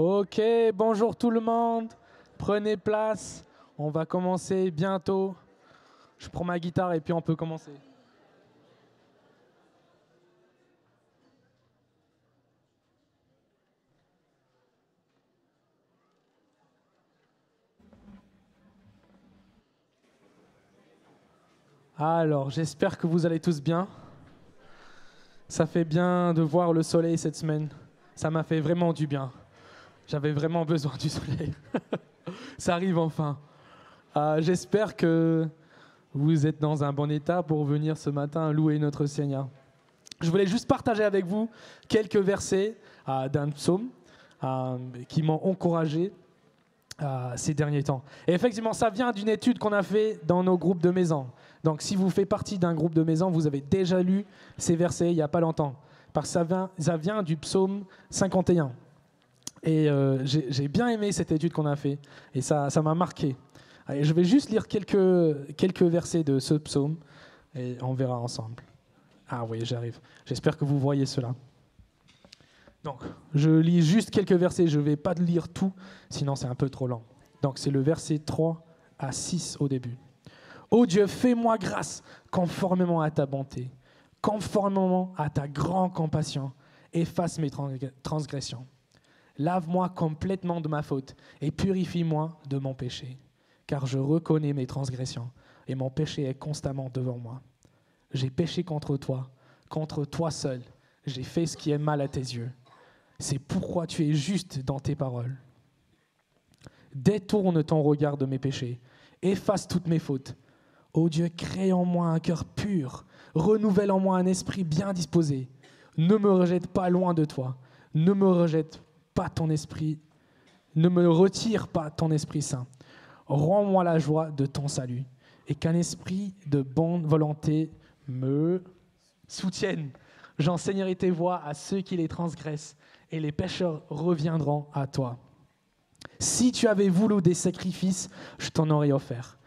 Ok, bonjour tout le monde. Prenez place. On va commencer bientôt. Je prends ma guitare et puis on peut commencer. Alors, j'espère que vous allez tous bien. Ça fait bien de voir le soleil cette semaine. Ça m'a fait vraiment du bien. J'avais vraiment besoin du soleil. Ça arrive enfin. J'espère que vous êtes dans un bon état pour venir ce matin louer notre Seigneur. Je voulais juste partager avec vous quelques versets d'un psaume qui m'ont encouragé ces derniers temps. Et effectivement, ça vient d'une étude qu'on a fait dans nos groupes de maison. Donc, si vous faites partie d'un groupe de maison, vous avez déjà lu ces versets il n'y a pas longtemps. Parce que ça vient du psaume 51. Et j'ai bien aimé cette étude qu'on a fait. Et ça m'a marqué. Allez, je vais juste lire quelques versets de ce psaume. Et on verra ensemble. Ah oui, j'arrive. J'espère que vous voyez cela. Donc, je lis juste quelques versets. Je ne vais pas lire tout, sinon c'est un peu trop lent. Donc, c'est le verset 3 à 6 au début. Ô Dieu, fais-moi grâce conformément à ta bonté, conformément à ta grande compassion, efface mes transgressions. Lave-moi complètement de ma faute et purifie-moi de mon péché, car je reconnais mes transgressions et mon péché est constamment devant moi. J'ai péché contre toi seul. J'ai fait ce qui est mal à tes yeux. C'est pourquoi tu es juste dans tes paroles. Détourne ton regard de mes péchés, efface toutes mes fautes. Ô Dieu, crée en moi un cœur pur, renouvelle en moi un esprit bien disposé. Ne me rejette pas loin de toi, ne me rejette pas ton esprit, ne me retire pas ton Esprit Saint. Rends-moi la joie de ton salut et qu'un esprit de bonne volonté me soutienne. J'enseignerai tes voies à ceux qui les transgressent et les pécheurs reviendront à toi. Si tu avais voulu des sacrifices, je t'en aurais offert.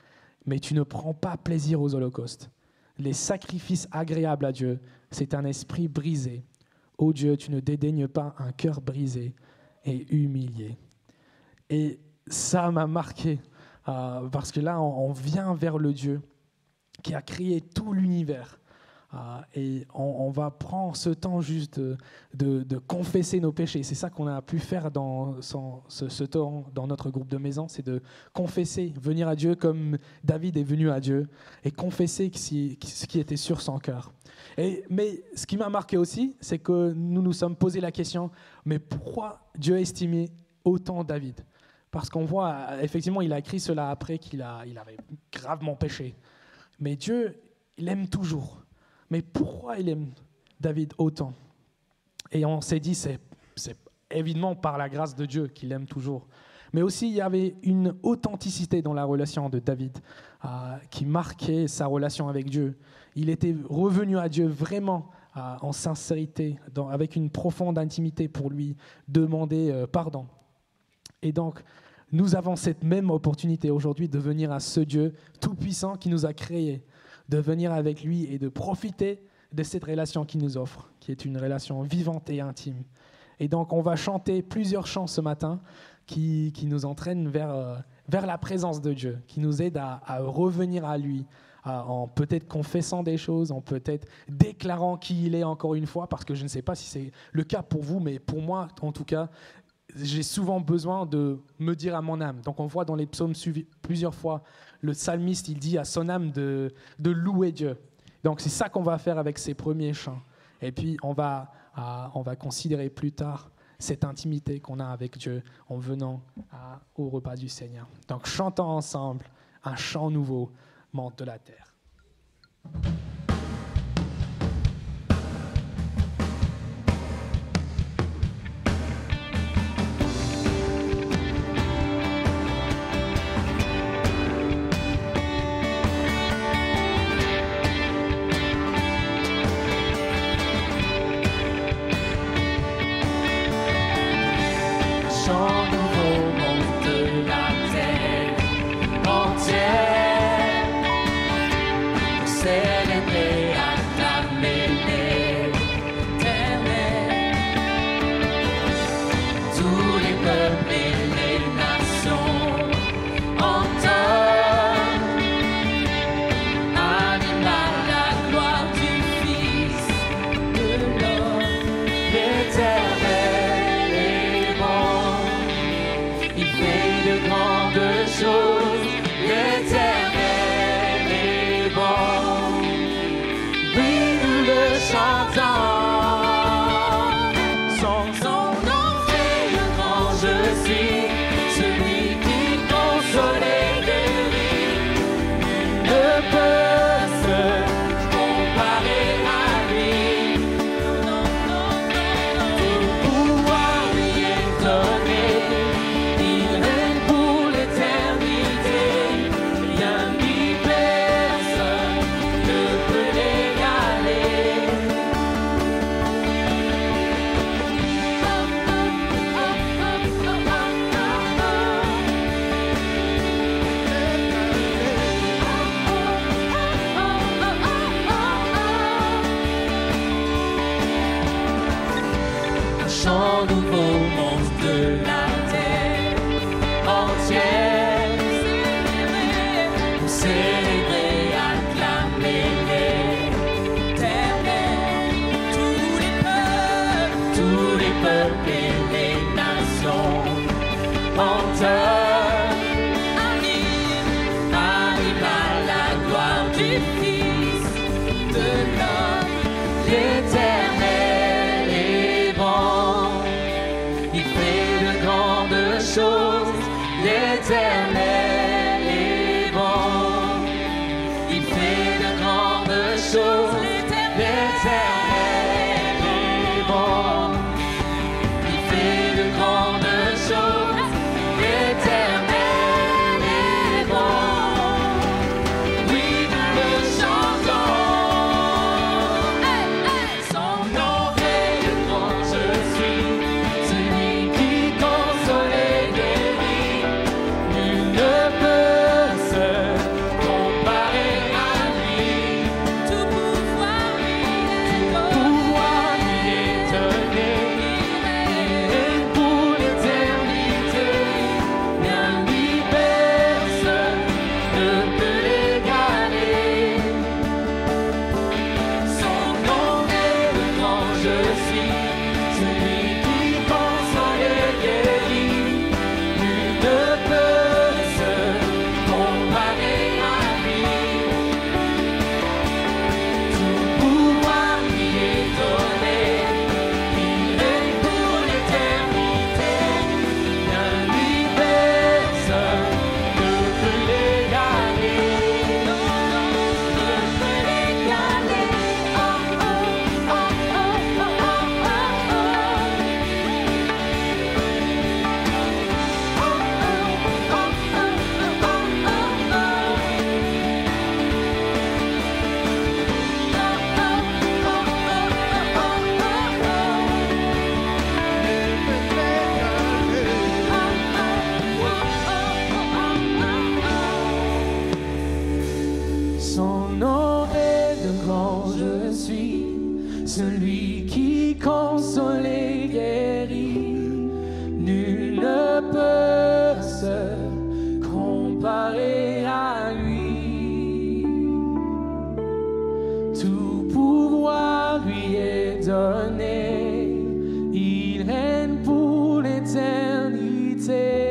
Mais tu ne prends pas plaisir aux holocaustes. Les sacrifices agréables à Dieu, c'est un esprit brisé. Ô Dieu, tu ne dédaignes pas un cœur brisé et humilié. Et ça m'a marqué, parce que là, on vient vers le Dieu qui a créé tout l'univers. Et on va prendre ce temps juste de confesser nos péchés. C'est ça qu'on a pu faire dans ce temps dans notre groupe de maison, c'est de confesser, venir à Dieu comme David est venu à Dieu et confesser ce qui était sur son cœur. Mais ce qui m'a marqué aussi, c'est que nous nous sommes posé la question, mais pourquoi Dieu a estimé autant David ? Parce qu'on voit, effectivement, il a écrit cela après qu'il avait gravement péché. Mais Dieu, il aime toujours. Mais pourquoi il aime David autant ? Et on s'est dit, c'est évidemment par la grâce de Dieu qu'il aime toujours. Mais aussi, il y avait une authenticité dans la relation de David qui marquait sa relation avec Dieu. Il était revenu à Dieu vraiment en sincérité, avec une profonde intimité pour lui demander pardon. Et donc, nous avons cette même opportunité aujourd'hui de venir à ce Dieu tout-puissant qui nous a créés, de venir avec lui et de profiter de cette relation qu'il nous offre, qui est une relation vivante et intime. Et donc, on va chanter plusieurs chants ce matin qui nous entraînent vers la présence de Dieu, qui nous aident à revenir à lui, en peut-être confessant des choses, en peut-être déclarant qui il est encore une fois, parce que je ne sais pas si c'est le cas pour vous, mais pour moi, en tout cas, j'ai souvent besoin de me dire à mon âme. Donc on voit dans les psaumes plusieurs fois, le psalmiste, il dit à son âme de louer Dieu. Donc c'est ça qu'on va faire avec ces premiers chants. Et puis on va considérer plus tard cette intimité qu'on a avec Dieu en venant au repas du Seigneur. Donc chantons ensemble un chant nouveau, monte de la terre. Said celui qui console et guérit. Nul ne peut se comparer à lui. Tout pouvoir lui est donné, il règne pour l'éternité.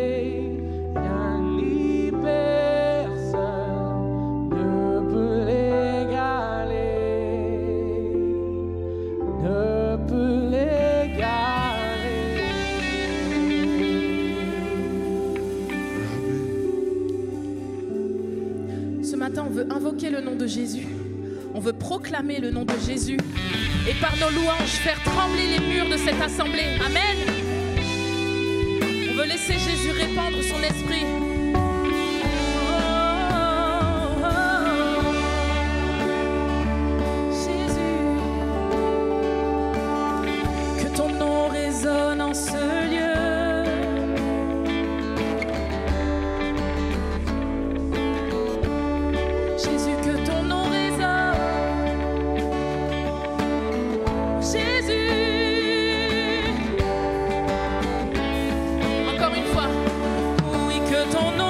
On veut invoquer le nom de Jésus, on veut proclamer le nom de Jésus et par nos louanges faire trembler les murs de cette assemblée. Amen. On veut laisser Jésus répandre son esprit. Jésus, que ton nom résonne en ce lieu. Ton nom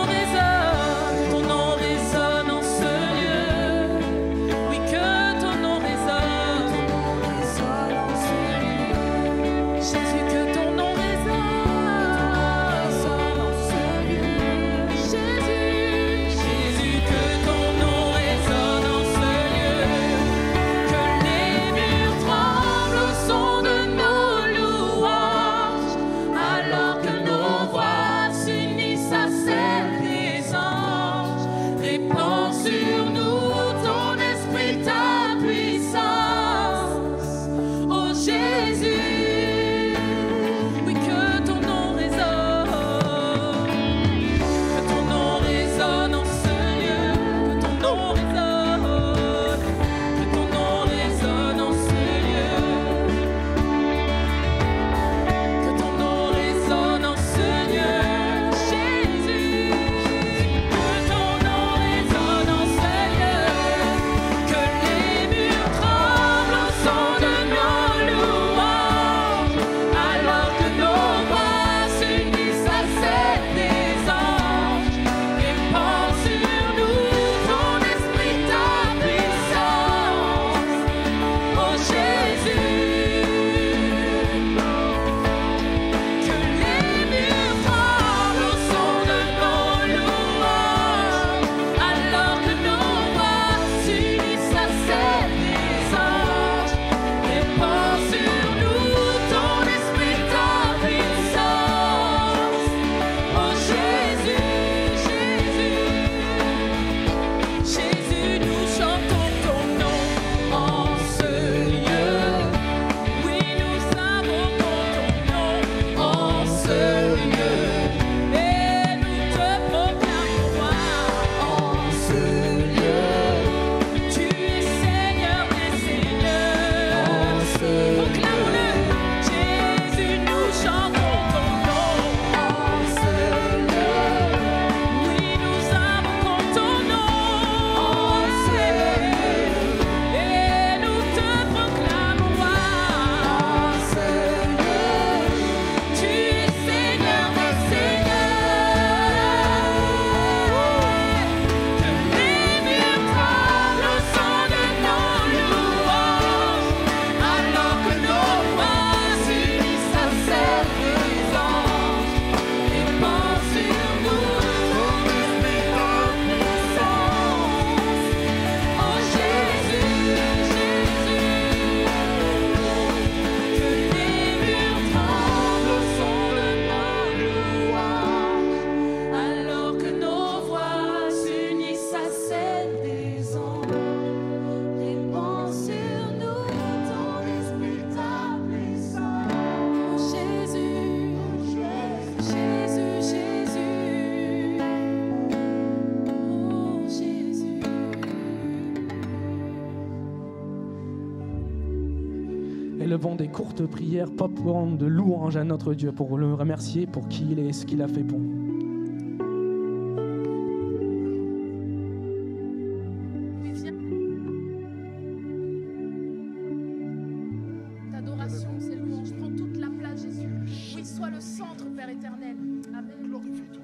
Élevons des courtes prières, popcorn de louange à notre Dieu pour le remercier pour qui il est et ce qu'il a fait pour nous. D'adoration, c'est louange. Prends toute la place, Jésus. Oui, sois le centre, Père éternel. Amen. Glorifie-toi.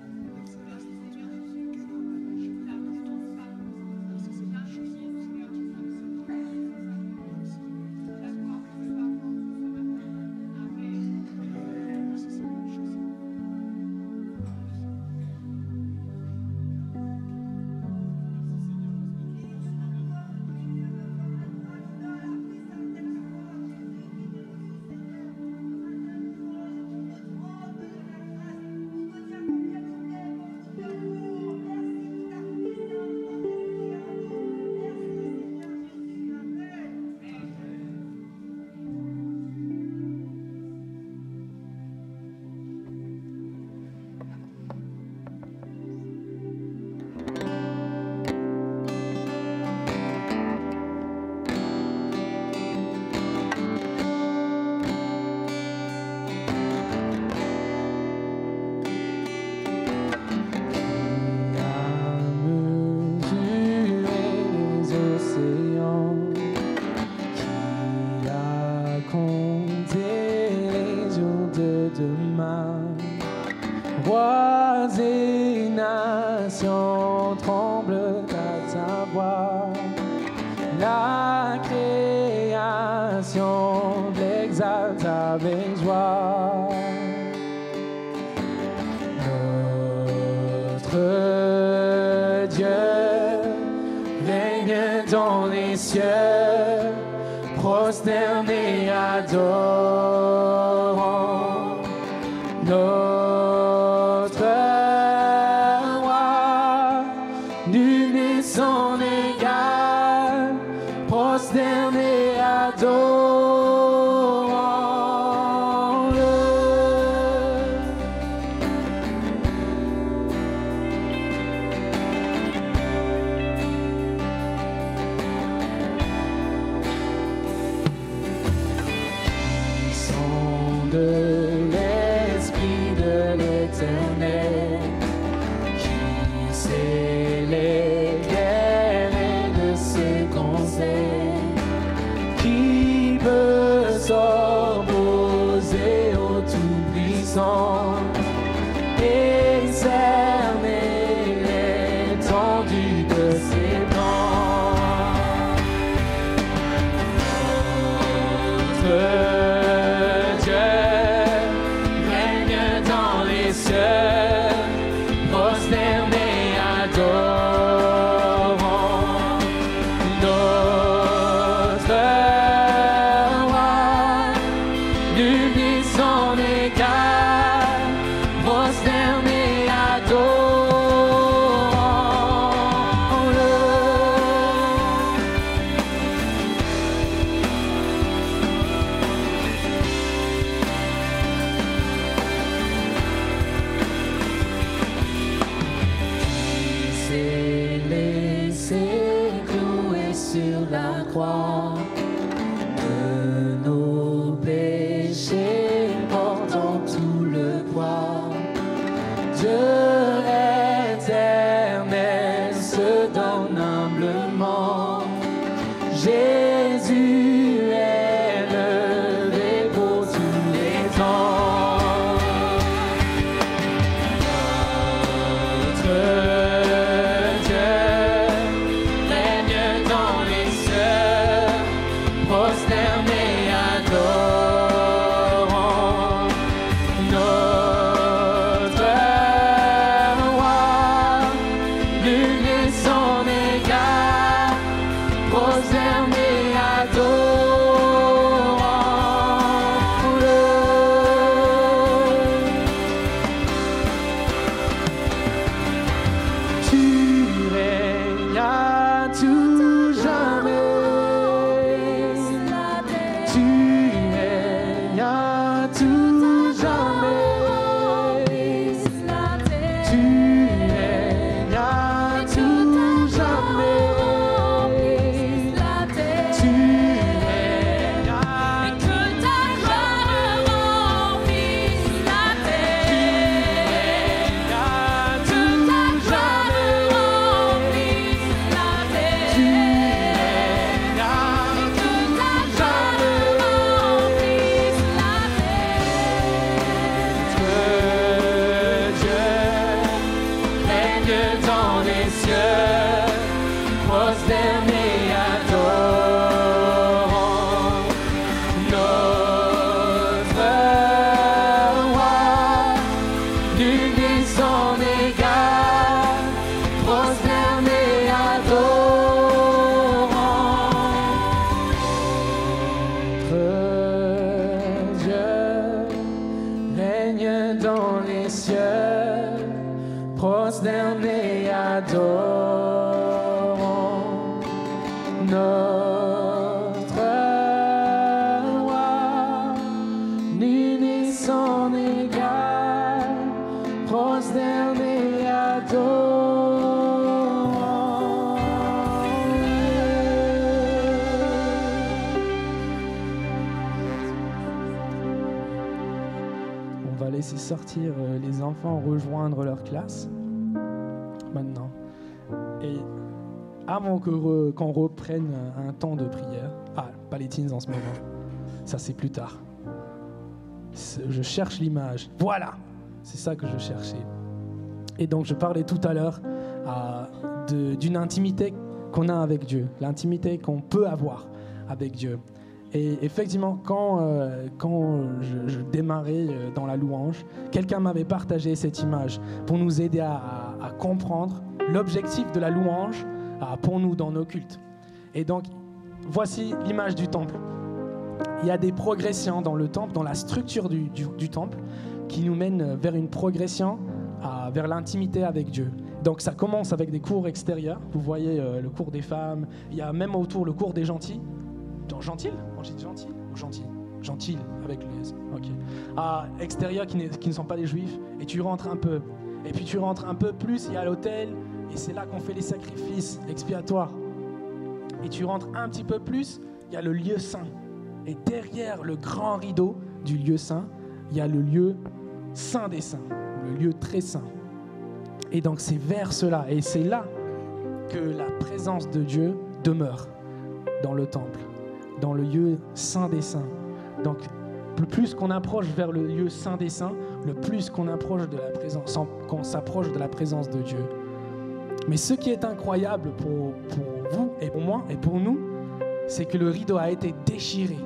Prosterné, adorant notre roi, nul n'est son égal. Prosterné, adorant-le. De l'Esprit de l'Éternel, qui sait les guerres et de ce conseil, qui peut s'opposer au Tout-Puissant et cerner l'étendue de ses plans. Notre Que laisser sortir les enfants rejoindre leur classe maintenant. Et avant qu'on reprenne un temps de prière, pas les teens en ce moment, ça c'est plus tard. Je cherche l'image. Voilà, c'est ça que je cherchais. Et donc je parlais tout à l'heure d'une intimité qu'on a avec Dieu, l'intimité qu'on peut avoir avec Dieu. Et effectivement, quand je démarrais dans la louange, quelqu'un m'avait partagé cette image pour nous aider à comprendre l'objectif de la louange pour nous dans nos cultes. Et donc, voici l'image du temple. Il y a des progressions dans le temple, dans la structure du temple, qui nous mènent vers une progression vers l'intimité avec Dieu. Donc ça commence avec des cours extérieurs. Vous voyez le cours des femmes. Il y a même autour le cours des gentils. Gentil ou gentil avec les... Ok. Extérieurs qui ne sont pas des juifs. Et tu rentres un peu. Et puis tu rentres un peu plus, il y a l'autel. Et c'est là qu'on fait les sacrifices expiatoires. Et tu rentres un petit peu plus, il y a le lieu saint. Et derrière le grand rideau du lieu saint, il y a le lieu saint des saints, le lieu très saint. Et donc c'est vers cela, et c'est là que la présence de Dieu demeure dans le temple, dans le lieu saint des saints. Donc le plus qu'on approche vers le lieu saint des saints, le plus qu'on s'approche de la présence de Dieu. Mais ce qui est incroyable pour vous et pour moi et pour nous, c'est que le rideau a été déchiré.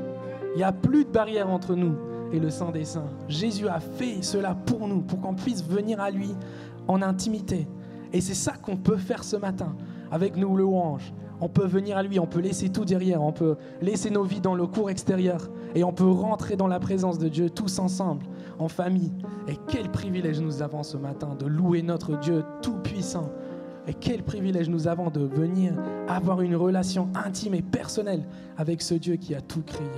Il n'y a plus de barrière entre nous et le Saint des Saints. Jésus a fait cela pour nous, pour qu'on puisse venir à lui en intimité. Et c'est ça qu'on peut faire ce matin avec nos louanges. On peut venir à lui, on peut laisser tout derrière, on peut laisser nos vies dans le cours extérieur et on peut rentrer dans la présence de Dieu tous ensemble, en famille. Et quel privilège nous avons ce matin de louer notre Dieu tout-puissant. Et quel privilège nous avons de venir avoir une relation intime et personnelle avec ce Dieu qui a tout créé.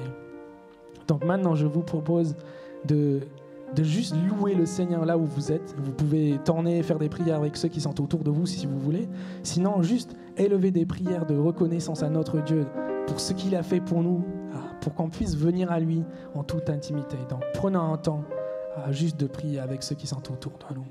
Donc maintenant, je vous propose de juste louer le Seigneur là où vous êtes. Vous pouvez tourner et faire des prières avec ceux qui sont autour de vous si vous voulez. Sinon, juste élever des prières de reconnaissance à notre Dieu pour ce qu'il a fait pour nous, pour qu'on puisse venir à lui en toute intimité. Donc prenons un temps juste de prier avec ceux qui sont autour de nous.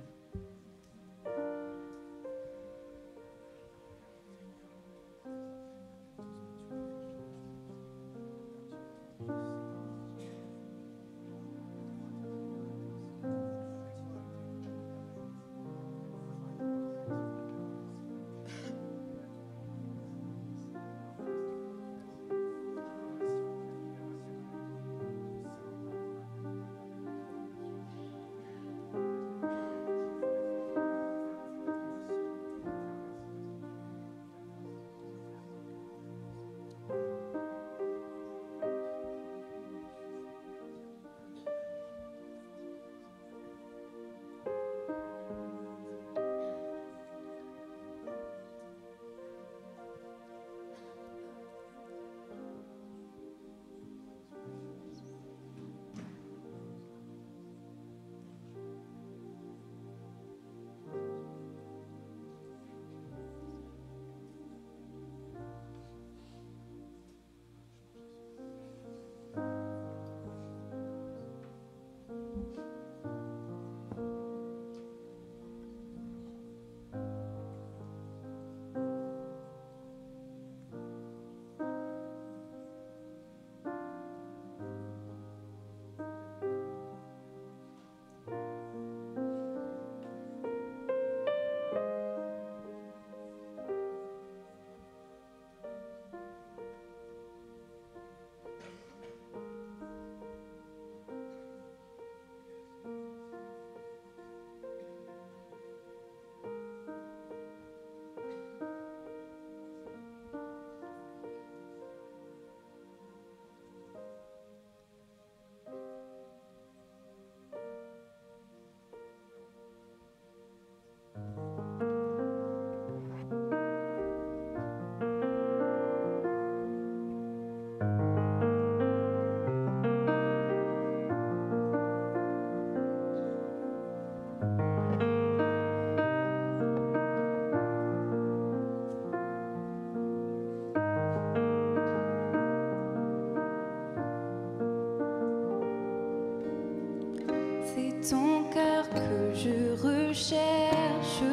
ton cœur que je recherche.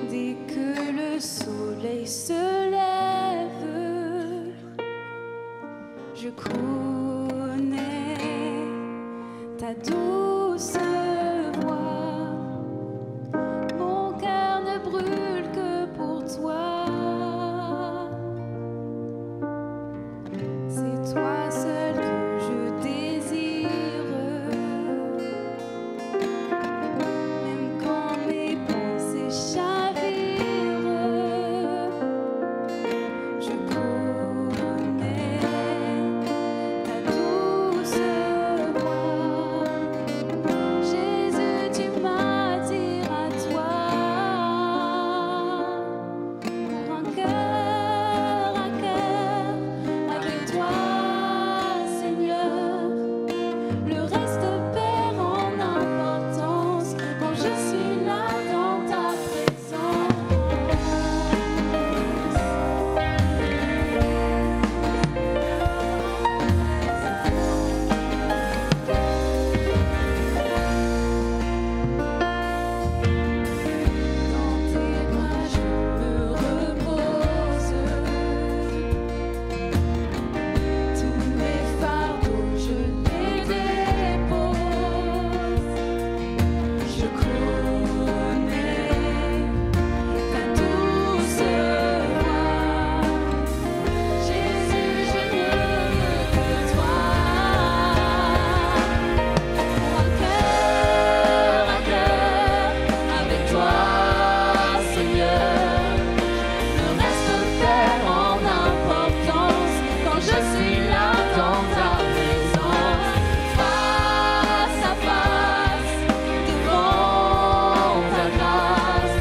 Dès que le soleil se lève, je connais ta douce voix. Mon cœur ne brûle que pour toi. C'est toi seul que je désire. Même quand mes pensées chavirent, je connais ta douce voix. Jésus, tu m'attires à toi. Pour un cœur à cœur avec toi, Seigneur. Le reste perd en importance quand je suis là dans ta présence. Dans tes bras je me repose. Tous mes fardeaux je les dépose. Je connais ta douce voix. Jésus, je ne veux que toi. Pour un cœur à cœur avec toi, Seigneur. Le reste perd en importance quand je suis là dans ta présence. Face à face, devant ta grâce.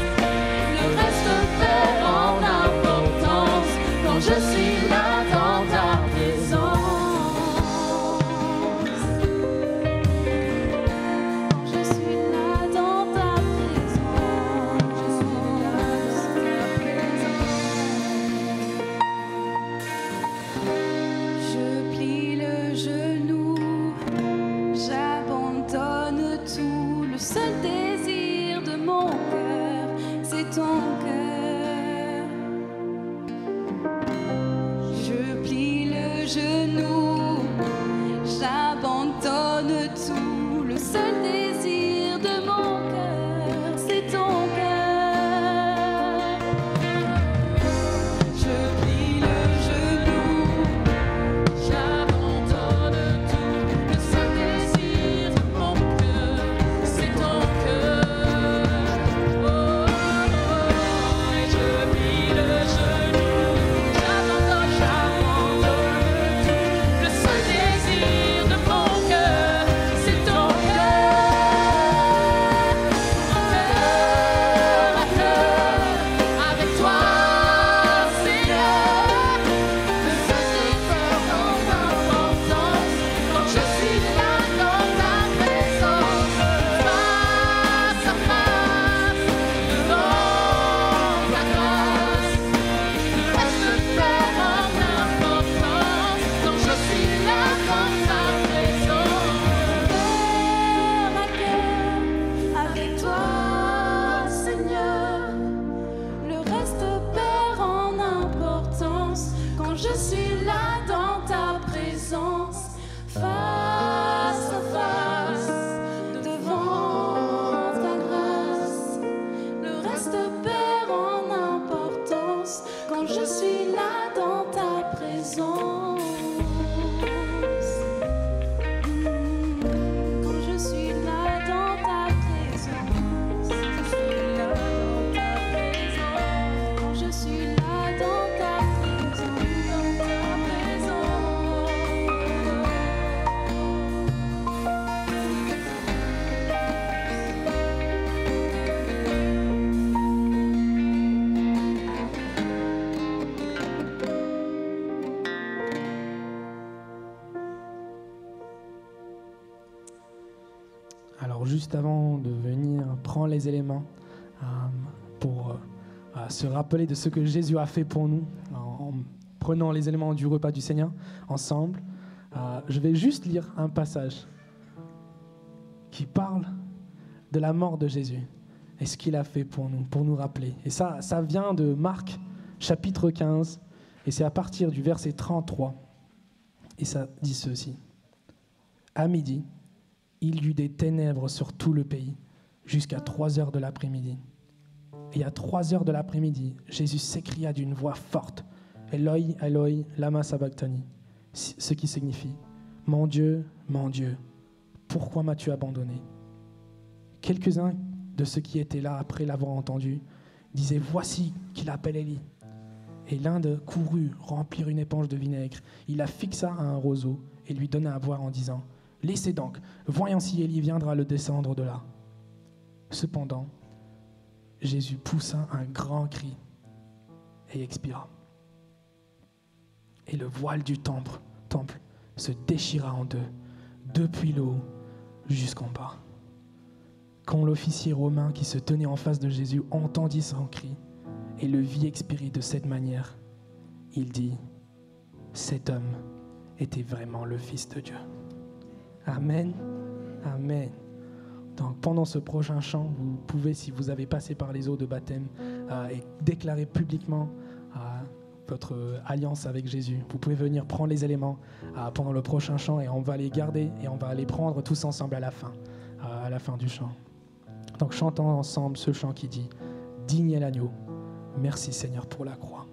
Le reste perd en importance quand je suis là dans ta présence. Je suis là dans ta présence. Je plie le genou, j'abandonne tout. Le seul désir de mon cœur, c'est ton cœur. Je plie le genou, j'abandonne tout. Le seul désir de mon cœur, c'est ton cœur. Je plie le genou, j'abandonne tout. Le seul désir de mon cœur, c'est ton cœur. Oh, et je plie le genou, j'abandonne tout. Le seul désir de mon cœur, c'est ton Alors juste avant de venir, prends les éléments pour se rappeler de ce que Jésus a fait pour nous en prenant les éléments du repas du Seigneur ensemble. Je vais juste lire un passage qui parle de la mort de Jésus et ce qu'il a fait pour nous rappeler. Et ça vient de Marc, chapitre 15, et c'est à partir du verset 33. Et ça dit ceci. À midi, il y eut des ténèbres sur tout le pays, jusqu'à 3 heures de l'après-midi. Et à 3 heures de l'après-midi, Jésus s'écria d'une voix forte, « Eloi, Eloi, lama sabachthani », ce qui signifie « Mon Dieu, pourquoi m'as-tu abandonné ?» Quelques-uns de ceux qui étaient là après l'avoir entendu disaient « Voici qu'il appelle Élie ». Et l'un d'eux courut remplir une éponge de vinaigre. Il la fixa à un roseau et lui donna à boire en disant « Laissez donc, voyons si Élie viendra le descendre de là. » Cependant, Jésus poussa un grand cri et expira. Et le voile du temple se déchira en deux, depuis le haut jusqu'en bas. Quand l'officier romain qui se tenait en face de Jésus entendit son cri et le vit expirer de cette manière, il dit « Cet homme était vraiment le Fils de Dieu. » Amen. Amen. Donc, pendant ce prochain chant, vous pouvez, si vous avez passé par les eaux de baptême, et déclarer publiquement votre alliance avec Jésus. Vous pouvez venir prendre les éléments pendant le prochain chant et on va les garder et on va les prendre tous ensemble à la fin du chant. Donc, chantons ensemble ce chant qui dit « Digne est l'agneau, merci Seigneur pour la croix. »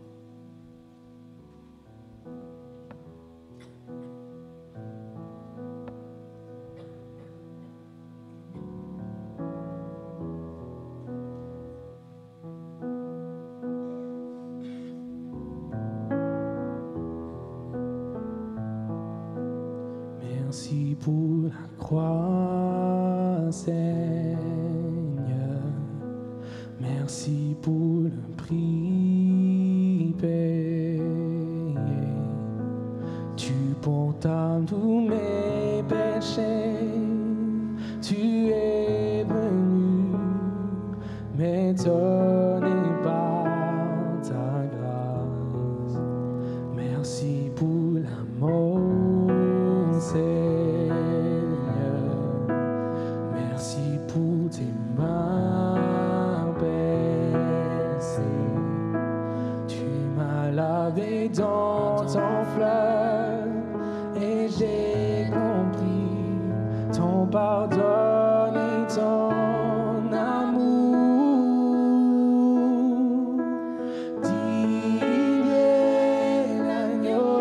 Merci pour la croix, Seigneur. Merci pour le prix payé. Tu portas tous mes péchés. Tu es venu m'étonner par ta grâce. Merci pour l'amour, Seigneur, merci pour tes mains baissées. Tu m'as lavé dans ton fleuve et j'ai compris ton pardon et ton amour. Digne est l'agneau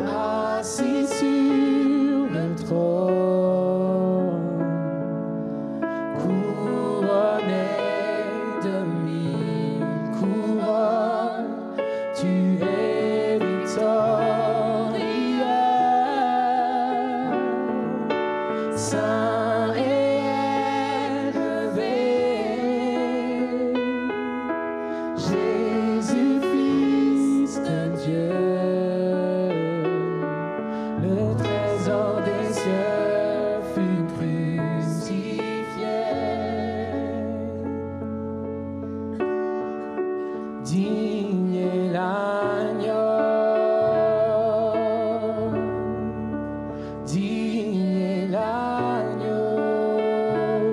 assis sur le trône, couronné de 1000 couronnes, tu es victorieux, saint et élevé, Jésus, Fils de Dieu. Le trésor des cieux fut crucifié. Digne est l'agneau. Digne est l'agneau.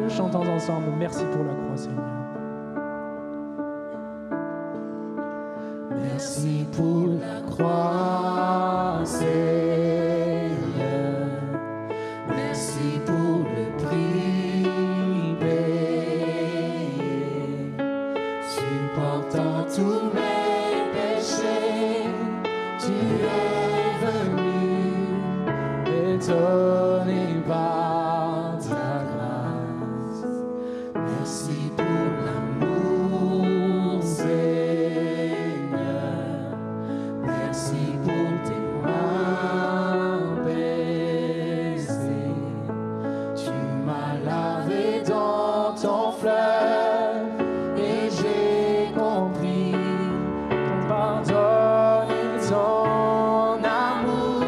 Chantons ensemble. Merci pour la croix, Seigneur. Merci pour la croix, Seigneur. Merci pour le prix payé. Supportant tous mes péchés, tu es venu m'étonner par ta grâce. Merci pour l'amour, Seigneur. Merci pour tes mains baissées. Tu m'as lavé dans ton fleuve et j'ai compris ton pardon et ton amour.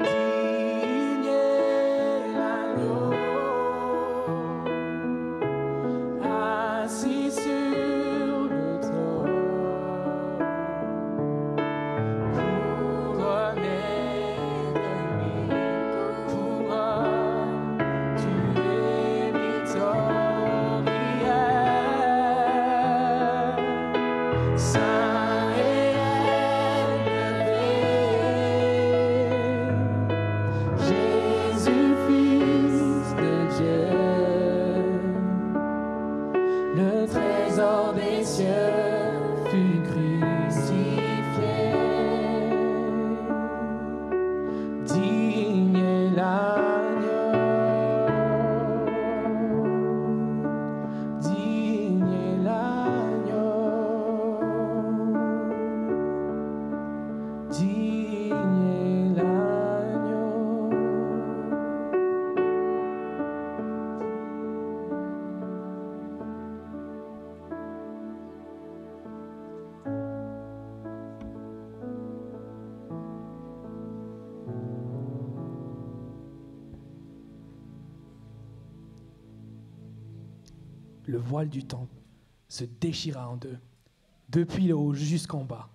Digne est l'agneau assis sur le trône, Saint et élevé, Jésus, Fils de Dieu, le trésor des cieux fut crucifié. Digne est l'agneau, digne est l'agneau, digne est l'agneau. Le voile du temple se déchira en deux, depuis le haut jusqu'en bas.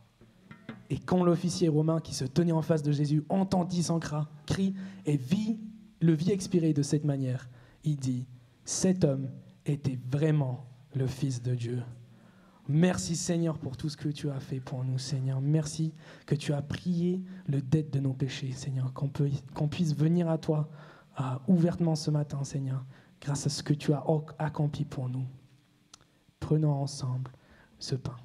Et quand l'officier romain qui se tenait en face de Jésus entendit son cri et le vit expirer de cette manière, il dit, cet homme était vraiment le Fils de Dieu. Merci Seigneur pour tout ce que tu as fait pour nous, Seigneur. Merci que tu as prié le dette de nos péchés, Seigneur, qu'on puisse venir à toi ouvertement ce matin, Seigneur, grâce à ce que tu as accompli pour nous. Prenons ensemble ce pain.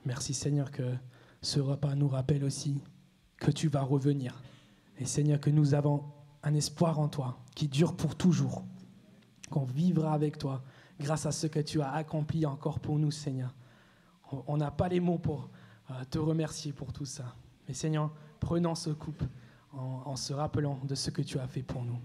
Merci Seigneur que ce repas nous rappelle aussi que tu vas revenir. Et Seigneur, que nous avons un espoir en toi qui dure pour toujours, qu'on vivra avec toi grâce à ce que tu as accompli encore pour nous, Seigneur. On n'a pas les mots pour te remercier pour tout ça. Mais Seigneur, prenons ce coupe en se rappelant de ce que tu as fait pour nous.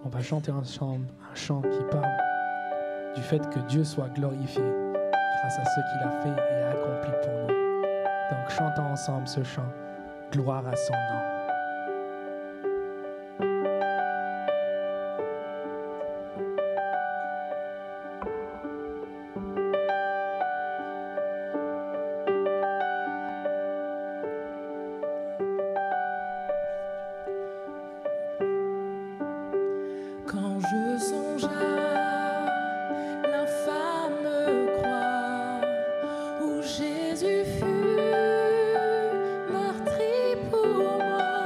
On va chanter un chant qui parle du fait que Dieu soit glorifié grâce à ce qu'il a fait et a accompli pour nous. Donc chantons ensemble ce chant, gloire à son nom. Quand je songe à l'infâme croix où Jésus fut meurtri pour moi,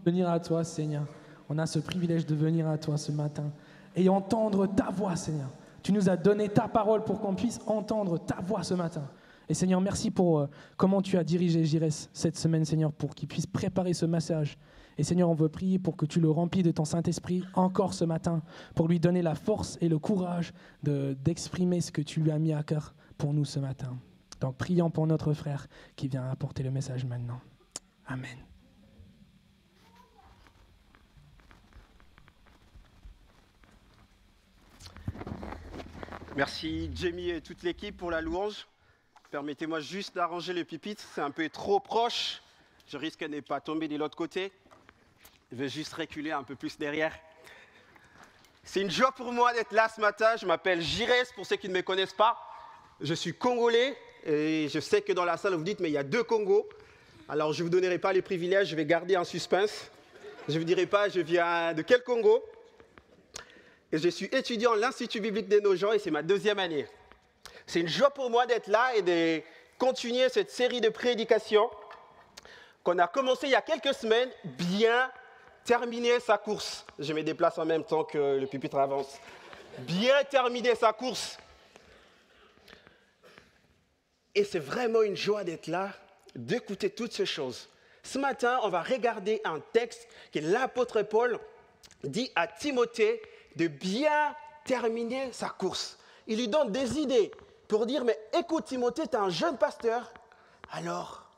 Venir à toi, Seigneur. On a ce privilège de venir à toi ce matin et entendre ta voix, Seigneur. Tu nous as donné ta parole pour qu'on puisse entendre ta voix ce matin. Et Seigneur, merci pour comment tu as dirigé Jires cette semaine, Seigneur, pour qu'il puisse préparer ce message. Et Seigneur, on veut prier pour que tu le remplis de ton Saint-Esprit encore ce matin, pour lui donner la force et le courage d'exprimer ce que tu lui as mis à cœur pour nous ce matin. Donc prions pour notre frère qui vient apporter le message maintenant. Amen. Merci Jamie et toute l'équipe pour la louange. Permettez-moi juste d'arranger le pupitre, c'est un peu trop proche. Je risque de ne pas tomber de l'autre côté. Je vais juste reculer un peu plus derrière. C'est une joie pour moi d'être là ce matin. Je m'appelle Jires, pour ceux qui ne me connaissent pas. Je suis congolais et je sais que dans la salle vous dites mais il y a 2 Congos. Alors je ne vous donnerai pas les privilèges, je vais garder en suspense. Je ne vous dirai pas je viens de quel Congo. Et je suis étudiant à l'Institut biblique des Nogents et c'est ma 2e année. C'est une joie pour moi d'être là et de continuer cette série de prédications qu'on a commencé il y a quelques semaines, bien terminer sa course. Je me déplace en même temps que le pupitre avance. Bien terminer sa course. Et c'est vraiment une joie d'être là, d'écouter toutes ces choses. Ce matin, on va regarder un texte que l'apôtre Paul dit à Timothée de bien terminer sa course. Il lui donne des idées pour dire, mais écoute Timothée, tu es un jeune pasteur, alors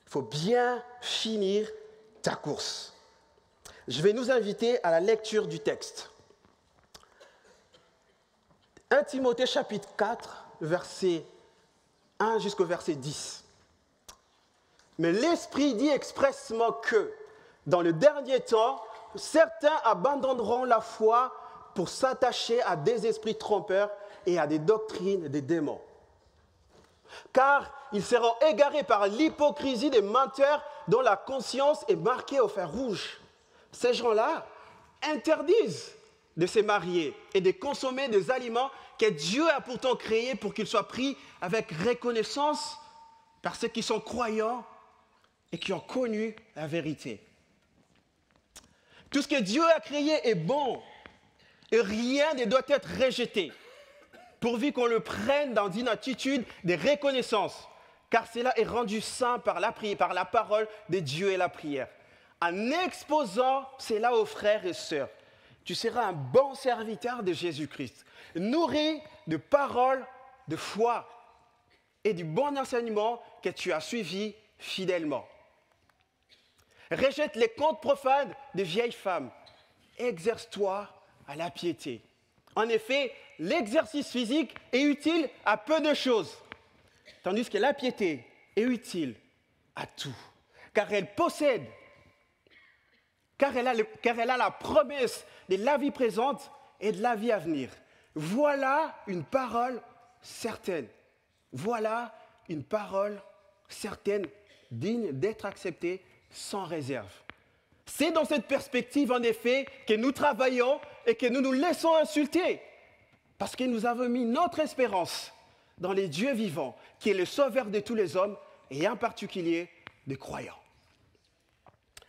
il faut bien finir ta course. Je vais nous inviter à la lecture du texte. 1 Timothée chapitre 4, verset 1 jusqu'au verset 10. Mais l'Esprit dit expressement que, dans le dernier temps, certains abandonneront la foi pour s'attacher à des esprits trompeurs et à des doctrines des démons. Car ils seront égarés par l'hypocrisie des menteurs dont la conscience est marquée au fer rouge. Ces gens-là interdisent de se marier et de consommer des aliments que Dieu a pourtant créés pour qu'ils soient pris avec reconnaissance par ceux qui sont croyants et qui ont connu la vérité. Tout ce que Dieu a créé est bon et rien ne doit être rejeté, pourvu qu'on le prenne dans une attitude de reconnaissance, car cela est rendu saint par la parole de Dieu et la prière. En exposant cela aux frères et sœurs, tu seras un bon serviteur de Jésus-Christ, nourri de paroles de foi et du bon enseignement que tu as suivi fidèlement. Rejette les contes profanes des vieilles femmes. Exerce-toi à la piété. En effet, l'exercice physique est utile à peu de choses, tandis que la piété est utile à tout, car elle possède, car elle a la promesse de la vie présente et de la vie à venir. Voilà une parole certaine. Voilà une parole certaine, digne d'être acceptée sans réserve. C'est dans cette perspective, en effet, que nous travaillons et que nous nous laissons insulter, parce que nous avons mis notre espérance dans les dieux vivants, qui est le sauveur de tous les hommes, et en particulier des croyants.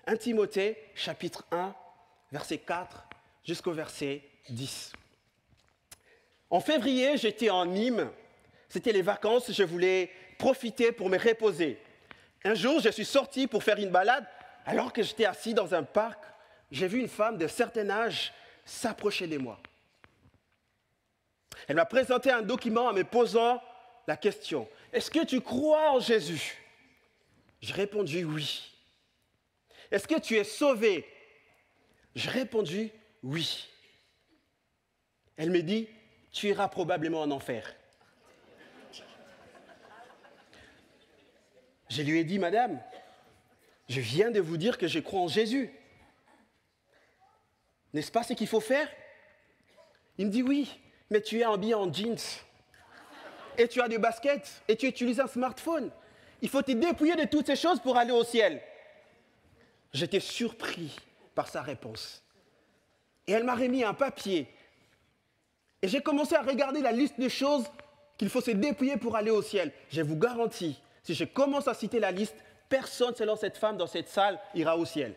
1 Timothée, chapitre 1, verset 4 jusqu'au verset 10. En février, j'étais en Nîmes. C'était les vacances, je voulais profiter pour me reposer. Un jour, je suis sorti pour faire une balade. Alors que j'étais assis dans un parc, j'ai vu une femme d'un certain âge s'approcher de moi. Elle m'a présenté un document en me posant la question « Est-ce que tu crois en Jésus ?» J'ai répondu « Oui ». « Est-ce que tu es sauvé ?» J'ai répondu « Oui ». Elle me dit « Tu iras probablement en enfer ». Je lui ai dit « Madame, je viens de vous dire que je crois en Jésus. N'est-ce pas ce qu'il faut faire ?» Il me dit « Oui, mais tu es habillé en jeans. Et tu as des baskets. Et tu utilises un smartphone. Il faut te dépouiller de toutes ces choses pour aller au ciel. » J'étais surpris par sa réponse. Et elle m'a remis un papier. Et j'ai commencé à regarder la liste de choses qu'il faut se dépouiller pour aller au ciel. Je vous garantis, si je commence à citer la liste, personne selon cette femme dans cette salle ira au ciel.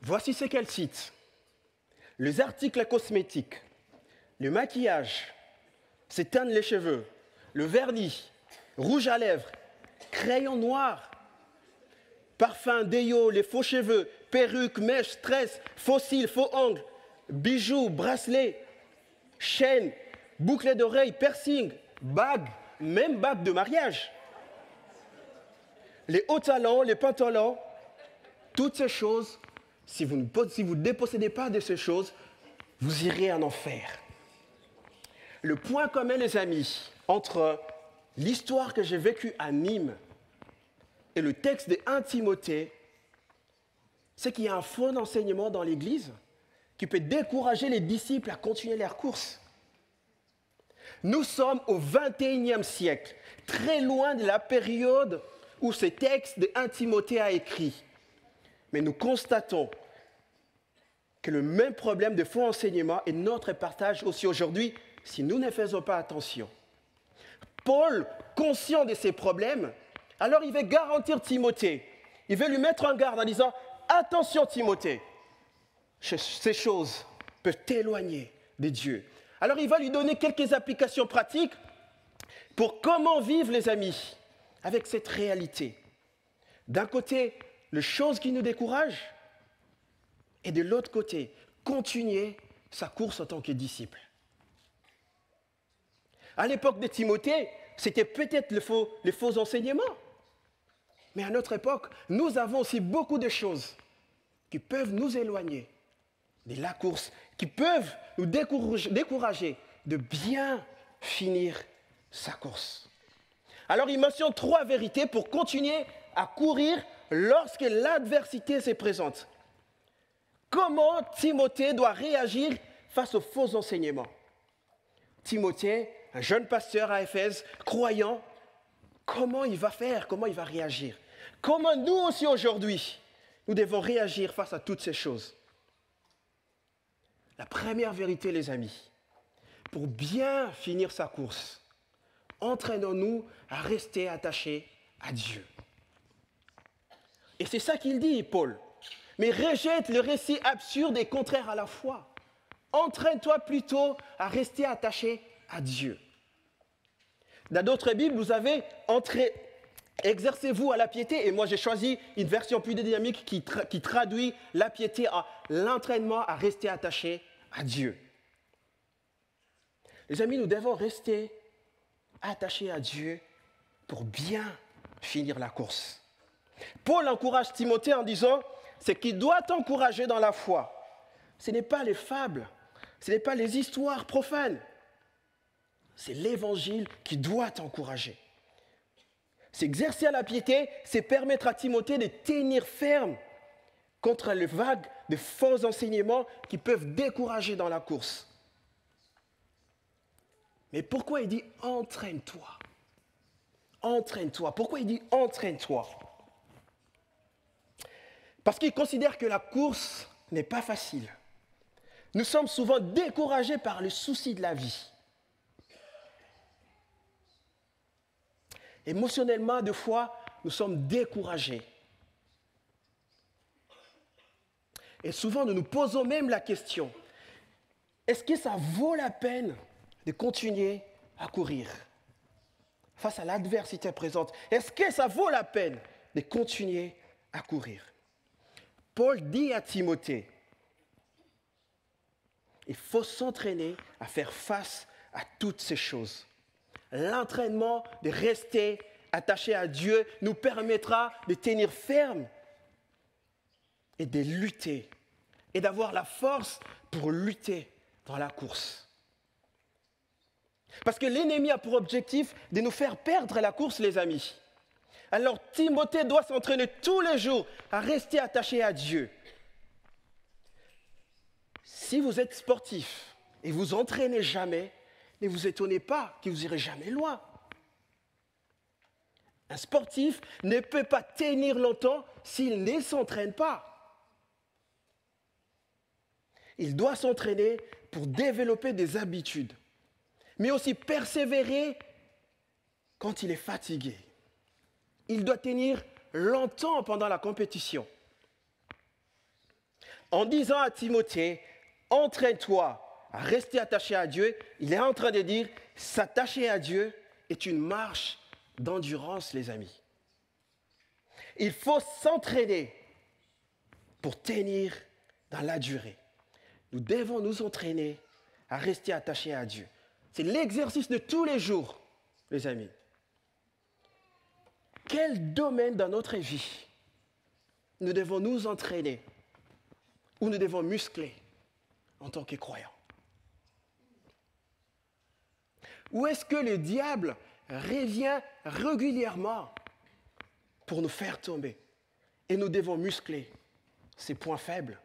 Voici ce qu'elle cite. Les articles cosmétiques, le maquillage, s'éteindre les cheveux, le vernis, rouge à lèvres, crayon noir, parfum, déo, les faux cheveux, perruques, mèches, tresses, faux cils, faux ongles, bijoux, bracelets, chaînes, boucles d'oreilles, piercings, bagues, même bagues de mariage. Les hauts talons, les pantalons, toutes ces choses, si vous ne dépossédez pas de ces choses, vous irez en enfer. Le point commun, les amis, entre l'histoire que j'ai vécue à Nîmes et le texte de 1 Timothée, c'est qu'il y a un faux enseignement dans l'Église qui peut décourager les disciples à continuer leur course. Nous sommes au XXIe siècle, très loin de la période où ce texte de 1 Timothée a écrit. Mais nous constatons que le même problème de faux enseignement est notre partage aussi aujourd'hui si nous ne faisons pas attention. Paul, conscient de ces problèmes, alors il veut garantir Timothée. Il veut lui mettre en garde en disant « Attention Timothée, ces choses peuvent t'éloigner de Dieu. » Alors il va lui donner quelques applications pratiques pour comment vivre, les amis, avec cette réalité. D'un côté, les choses qui nous découragent, et de l'autre côté, continuer sa course en tant que disciple. À l'époque de Timothée, c'était peut-être les faux enseignements. Mais à notre époque, nous avons aussi beaucoup de choses qui peuvent nous éloigner de la course, qui peuvent nous décourager de bien finir sa course. Alors il mentionne 3 vérités pour continuer à courir lorsque l'adversité se présente. Comment Timothée doit réagir face aux faux enseignements? Timothée, un jeune pasteur à Éphèse, croyant, comment il va faire? Comment il va réagir? Comment nous aussi aujourd'hui, nous devons réagir face à toutes ces choses? La première vérité, les amis, pour bien finir sa course, entraînons-nous à rester attachés à Dieu. Et c'est ça qu'il dit, Paul. Mais rejette le récit absurde et contraire à la foi. Entraîne-toi plutôt à rester attaché à Dieu. Dans d'autres Bibles, vous avez exercez-vous à la piété. Et moi, j'ai choisi une version plus dynamique qui traduit la piété en l'entraînement à rester attaché à Dieu. Les amis, nous devons rester attachés à Dieu pour bien finir la course. Paul encourage Timothée en disant, c'est qu'il doit t'encourager dans la foi. Ce n'est pas les fables, ce n'est pas les histoires profanes. C'est l'évangile qui doit t'encourager. S'exercer à la piété, c'est permettre à Timothée de tenir ferme contre les vagues de faux enseignements qui peuvent décourager dans la course. Mais pourquoi il dit « entraîne-toi » ? Entraîne-toi. Pourquoi il dit « entraîne-toi » ? Parce qu'il considère que la course n'est pas facile. Nous sommes souvent découragés par le souci de la vie. Émotionnellement, deux fois, nous sommes découragés. Et souvent, nous nous posons même la question, est-ce que ça vaut la peine de continuer à courir face à l'adversité présente? Est-ce que ça vaut la peine de continuer à courir? Paul dit à Timothée, il faut s'entraîner à faire face à toutes ces choses. L'entraînement de rester attaché à Dieu nous permettra de tenir ferme et de lutter et d'avoir la force pour lutter dans la course. Parce que l'ennemi a pour objectif de nous faire perdre la course, les amis. Alors Timothée doit s'entraîner tous les jours à rester attaché à Dieu. Si vous êtes sportif et vous entraînez jamais, ne vous étonnez pas que vous irez jamais loin. Un sportif ne peut pas tenir longtemps s'il ne s'entraîne pas. Il doit s'entraîner pour développer des habitudes, mais aussi persévérer quand il est fatigué. Il doit tenir longtemps pendant la compétition. En disant à Timothée, entraîne-toi à rester attaché à Dieu, il est en train de dire, s'attacher à Dieu est une marche d'endurance, les amis. Il faut s'entraîner pour tenir dans la durée. Nous devons nous entraîner à rester attachés à Dieu. C'est l'exercice de tous les jours, les amis. Quel domaine dans notre vie nous devons nous entraîner ou nous devons muscler en tant que croyants? Où est-ce que le diable revient régulièrement pour nous faire tomber et nous devons muscler ces points faibles?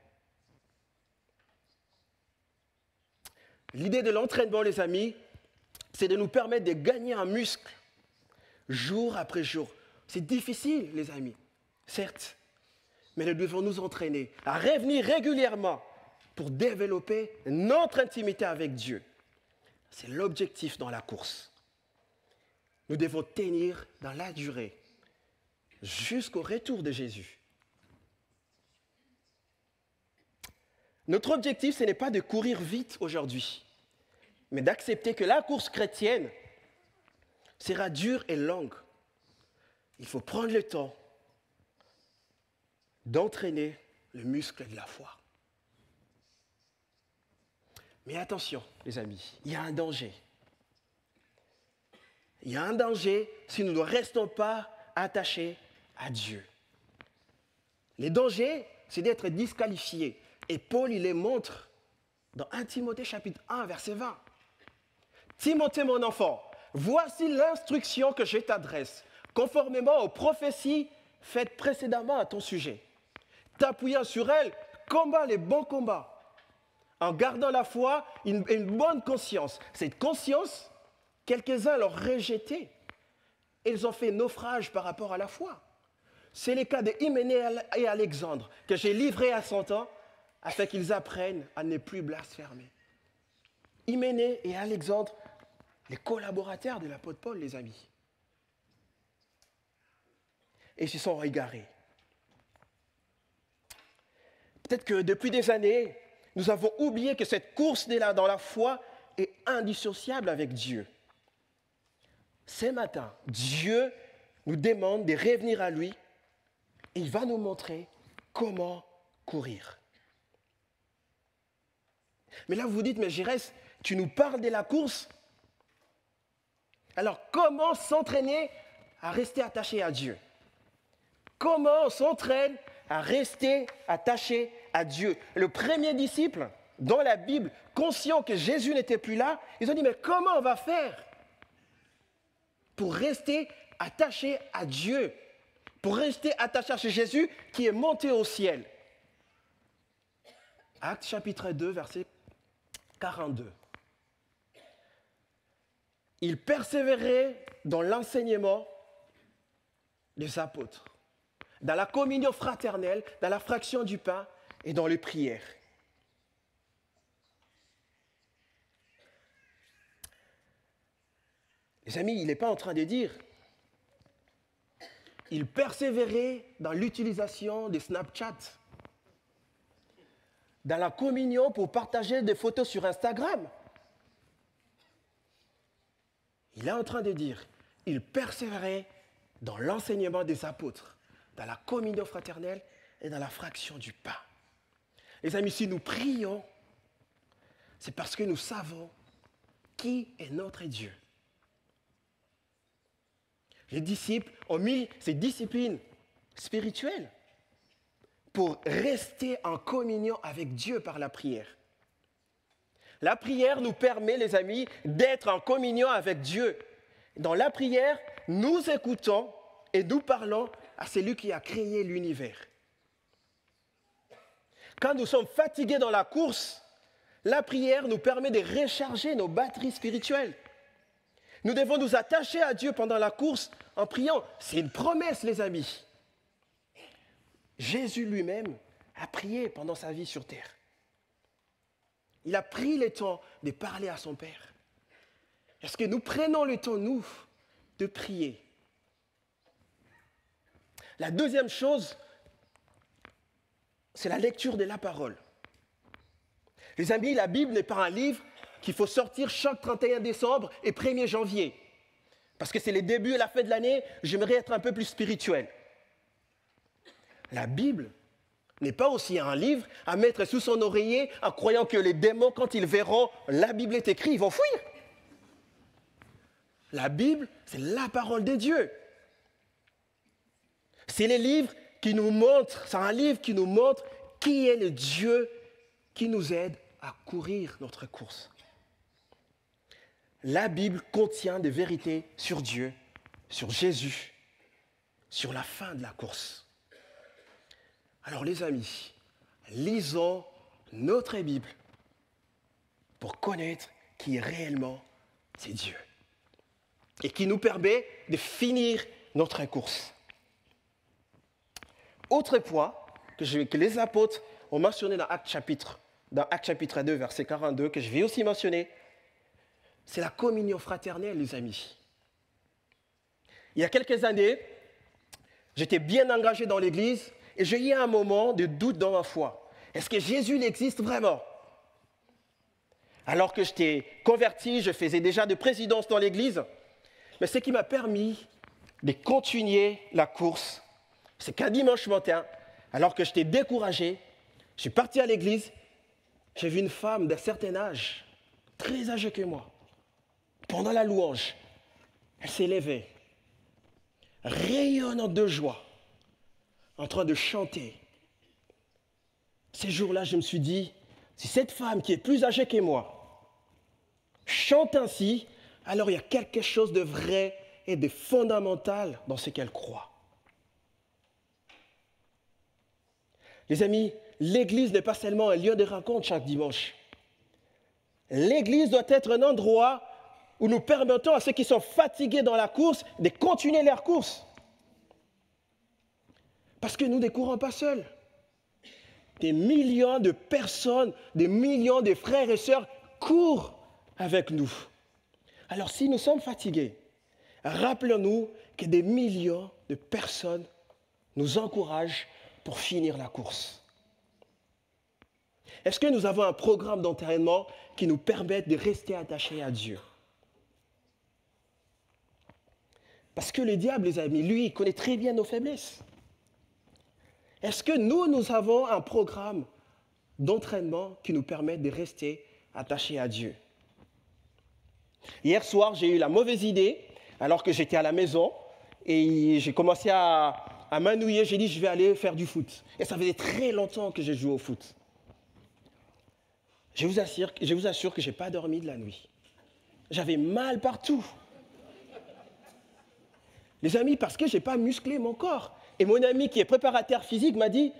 L'idée de l'entraînement, les amis, c'est de nous permettre de gagner un muscle jour après jour. C'est difficile, les amis, certes, mais nous devons nous entraîner à revenir régulièrement pour développer notre intimité avec Dieu. C'est l'objectif dans la course. Nous devons tenir dans la durée jusqu'au retour de Jésus. Notre objectif, ce n'est pas de courir vite aujourd'hui, mais d'accepter que la course chrétienne sera dure et longue. Il faut prendre le temps d'entraîner le muscle de la foi. Mais attention, les amis, il y a un danger. Il y a un danger si nous ne restons pas attachés à Dieu. Le danger, c'est d'être disqualifiés. Et Paul, il les montre dans 1 Timothée chapitre 1, verset 20. Timothée, mon enfant, voici l'instruction que je t'adresse, conformément aux prophéties faites précédemment à ton sujet. T'appuyant sur elles, combat les bons combats, en gardant la foi, une bonne conscience. Cette conscience, quelques-uns l'ont rejetée. Ils ont fait naufrage par rapport à la foi. C'est le cas de Hyménée et Alexandre, que j'ai livrés à 100 ans, afin qu'ils apprennent à ne plus blasphémer. Hyménée et Alexandre, les collaborateurs de l'apôtre Paul, les amis. Et ils se sont égarés. Peut-être que depuis des années, nous avons oublié que cette course dans la foi est indissociable avec Dieu. Ce matin, Dieu nous demande de revenir à lui et il va nous montrer comment courir. Mais là, vous vous dites, mais Jérès, tu nous parles de la course. Alors, comment s'entraîner à rester attaché à Dieu? Comment on s'entraîne à rester attaché à Dieu? Le premier disciple, dans la Bible, conscient que Jésus n'était plus là, ils ont dit, mais comment on va faire? pour rester attaché à Dieu, pour rester attaché à Jésus qui est monté au ciel. Actes chapitre 2, verset 42. Il persévérait dans l'enseignement des apôtres, dans la communion fraternelle, dans la fraction du pain et dans les prières. Les amis, il n'est pas en train de dire il persévérait dans l'utilisation de Snapchat, dans la communion pour partager des photos sur Instagram. Il est en train de dire il persévérait dans l'enseignement des apôtres, dans la communion fraternelle et dans la fraction du pain. Les amis, si nous prions, c'est parce que nous savons qui est notre Dieu. Les disciples ont mis ces disciplines spirituelles pour rester en communion avec Dieu par la prière. La prière nous permet, les amis, d'être en communion avec Dieu. Dans la prière, nous écoutons et nous parlons à celui qui a créé l'univers. Quand nous sommes fatigués dans la course, la prière nous permet de recharger nos batteries spirituelles. Nous devons nous attacher à Dieu pendant la course en priant. C'est une promesse, les amis. Jésus lui-même a prié pendant sa vie sur terre. Il a pris le temps de parler à son Père. Est-ce que nous prenons le temps, nous, de prier? La deuxième chose, c'est la lecture de la parole. Les amis, la Bible n'est pas un livre qu'il faut sortir chaque 31 décembre et 1er janvier. Parce que c'est le début et la fin de l'année, j'aimerais être un peu plus spirituel. La Bible n'est pas aussi un livre à mettre sous son oreiller en croyant que les démons, quand ils verront la Bible est écrite, ils vont fuir. La Bible, c'est la parole de Dieu. C'est les livres qui nous montrent, c'est un livre qui nous montre qui est le Dieu qui nous aide à courir notre course. La Bible contient des vérités sur Dieu, sur Jésus, sur la fin de la course. Alors les amis, lisons notre Bible pour connaître qui est réellement c'est Dieu et qui nous permet de finir notre course. Autre point que les apôtres ont mentionné dans Actes chapitre 2, verset 42, que je vais aussi mentionner, c'est la communion fraternelle, les amis. Il y a quelques années, j'étais bien engagé dans l'église et j'ai eu un moment de doute dans ma foi. Est-ce que Jésus il existe vraiment? Alors que j'étais converti, je faisais déjà de présidence dans l'église, mais ce qui m'a permis de continuer la course, c'est qu'un dimanche matin, alors que j'étais découragé, je suis parti à l'église, j'ai vu une femme d'un certain âge, très âgée que moi. Pendant la louange, elle s'est levée, rayonnante de joie, en train de chanter. Ces jours-là, je me suis dit, si cette femme qui est plus âgée que moi chante ainsi, alors il y a quelque chose de vrai et de fondamental dans ce qu'elle croit. Les amis, l'église n'est pas seulement un lieu de rencontre chaque dimanche. L'église doit être un endroit où nous permettons à ceux qui sont fatigués dans la course de continuer leur course. Parce que nous ne courons pas seuls. Des millions de personnes, des millions de frères et sœurs courent avec nous. Alors si nous sommes fatigués, rappelons-nous que des millions de personnes nous encouragent pour finir la course. Est-ce que nous avons un programme d'entraînement qui nous permette de rester attachés à Dieu? Parce que le diable, les amis, lui, il connaît très bien nos faiblesses. Est-ce que nous avons un programme d'entraînement qui nous permette de rester attachés à Dieu? Hier soir, j'ai eu la mauvaise idée, alors que j'étais à la maison, et j'ai commencé à m'ennuyer. J'ai dit, je vais aller faire du foot. Et ça faisait très longtemps que j'ai joué au foot. Je vous assure que je n'ai pas dormi de la nuit. J'avais mal partout. Les amis, parce que je n'ai pas musclé mon corps. Et mon ami qui est préparateur physique m'a dit,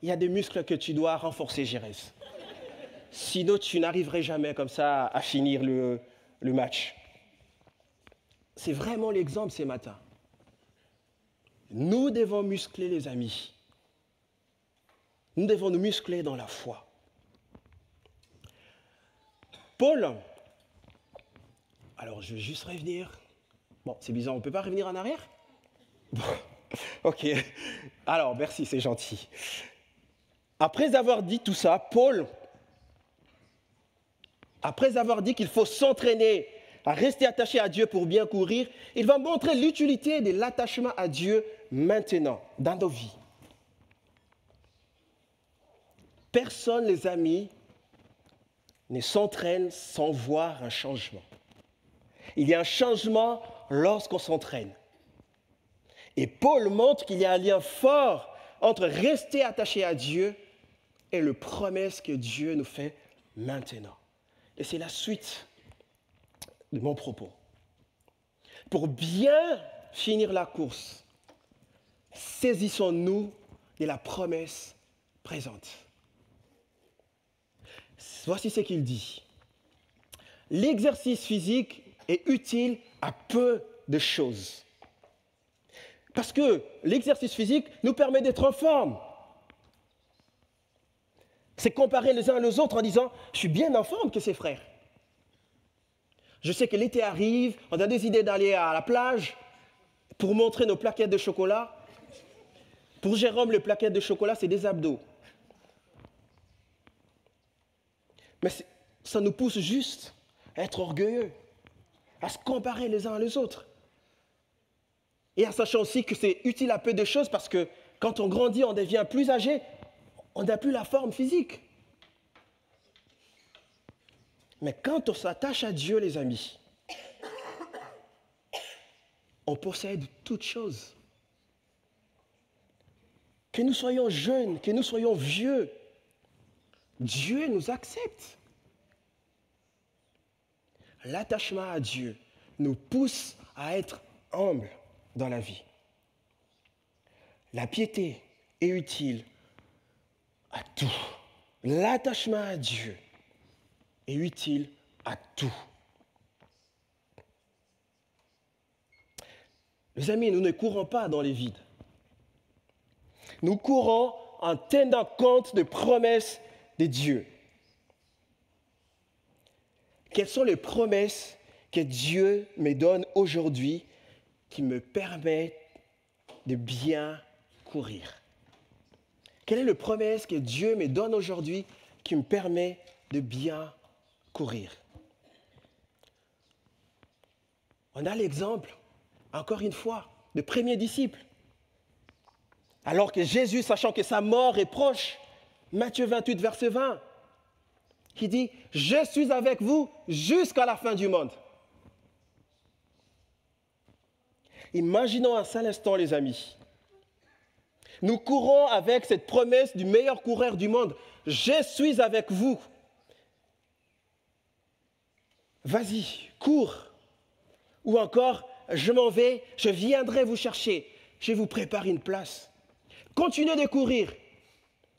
il y a des muscles que tu dois renforcer, Jérès. Sinon, tu n'arriverais jamais comme ça à finir le match. C'est vraiment l'exemple ce matin. Nous devons muscler, les amis. Nous devons nous muscler dans la foi. Paul, alors je vais juste revenir. Bon, c'est bizarre, on ne peut pas revenir en arrière? Bon, ok, alors merci, c'est gentil. Après avoir dit tout ça, Paul, après avoir dit qu'il faut s'entraîner à rester attaché à Dieu pour bien courir, il va montrer l'utilité de l'attachement à Dieu maintenant, dans nos vies. Personne, les amis, ne s'entraîne sans voir un changement. Il y a un changement lorsqu'on s'entraîne. Et Paul montre qu'il y a un lien fort entre rester attaché à Dieu et les promesses que Dieu nous fait maintenant. Et c'est la suite de mon propos. Pour bien finir la course, saisissons-nous de la promesse présente. Voici ce qu'il dit. L'exercice physique est utile à peu de choses. Parce que l'exercice physique nous permet d'être en forme. C'est comparer les uns aux autres en disant « je suis bien en forme que ces frères ». Je sais que l'été arrive, on a des idées d'aller à la plage pour montrer nos plaquettes de chocolat. Pour Jérôme, les plaquettes de chocolat, c'est des abdos. Mais ça nous pousse juste à être orgueilleux, à se comparer les uns les autres. Et en sachant aussi que c'est utile à peu de choses parce que quand on grandit, on devient plus âgé, on n'a plus la forme physique. Mais quand on s'attache à Dieu, les amis, on possède toutes choses. Que nous soyons jeunes, que nous soyons vieux, Dieu nous accepte. L'attachement à Dieu nous pousse à être humbles dans la vie. La piété est utile à tout. L'attachement à Dieu est utile à tout. Les amis, nous ne courons pas dans les vides. Nous courons en tenant compte des promesses de Dieu. Quelles sont les promesses que Dieu me donne aujourd'hui qui me permettent de bien courir? Quelle est la promesse que Dieu me donne aujourd'hui qui me permet de bien courir? On a l'exemple, encore une fois, de premiers disciples. Alors que Jésus, sachant que sa mort est proche, Matthieu 28, verset 20, qui dit « Je suis avec vous jusqu'à la fin du monde ». Imaginons un seul instant, les amis. Nous courons avec cette promesse du meilleur coureur du monde. « Je suis avec vous ». Vas-y, cours. Ou encore, je m'en vais, je viendrai vous chercher. Je vous prépare une place. Continuez de courir.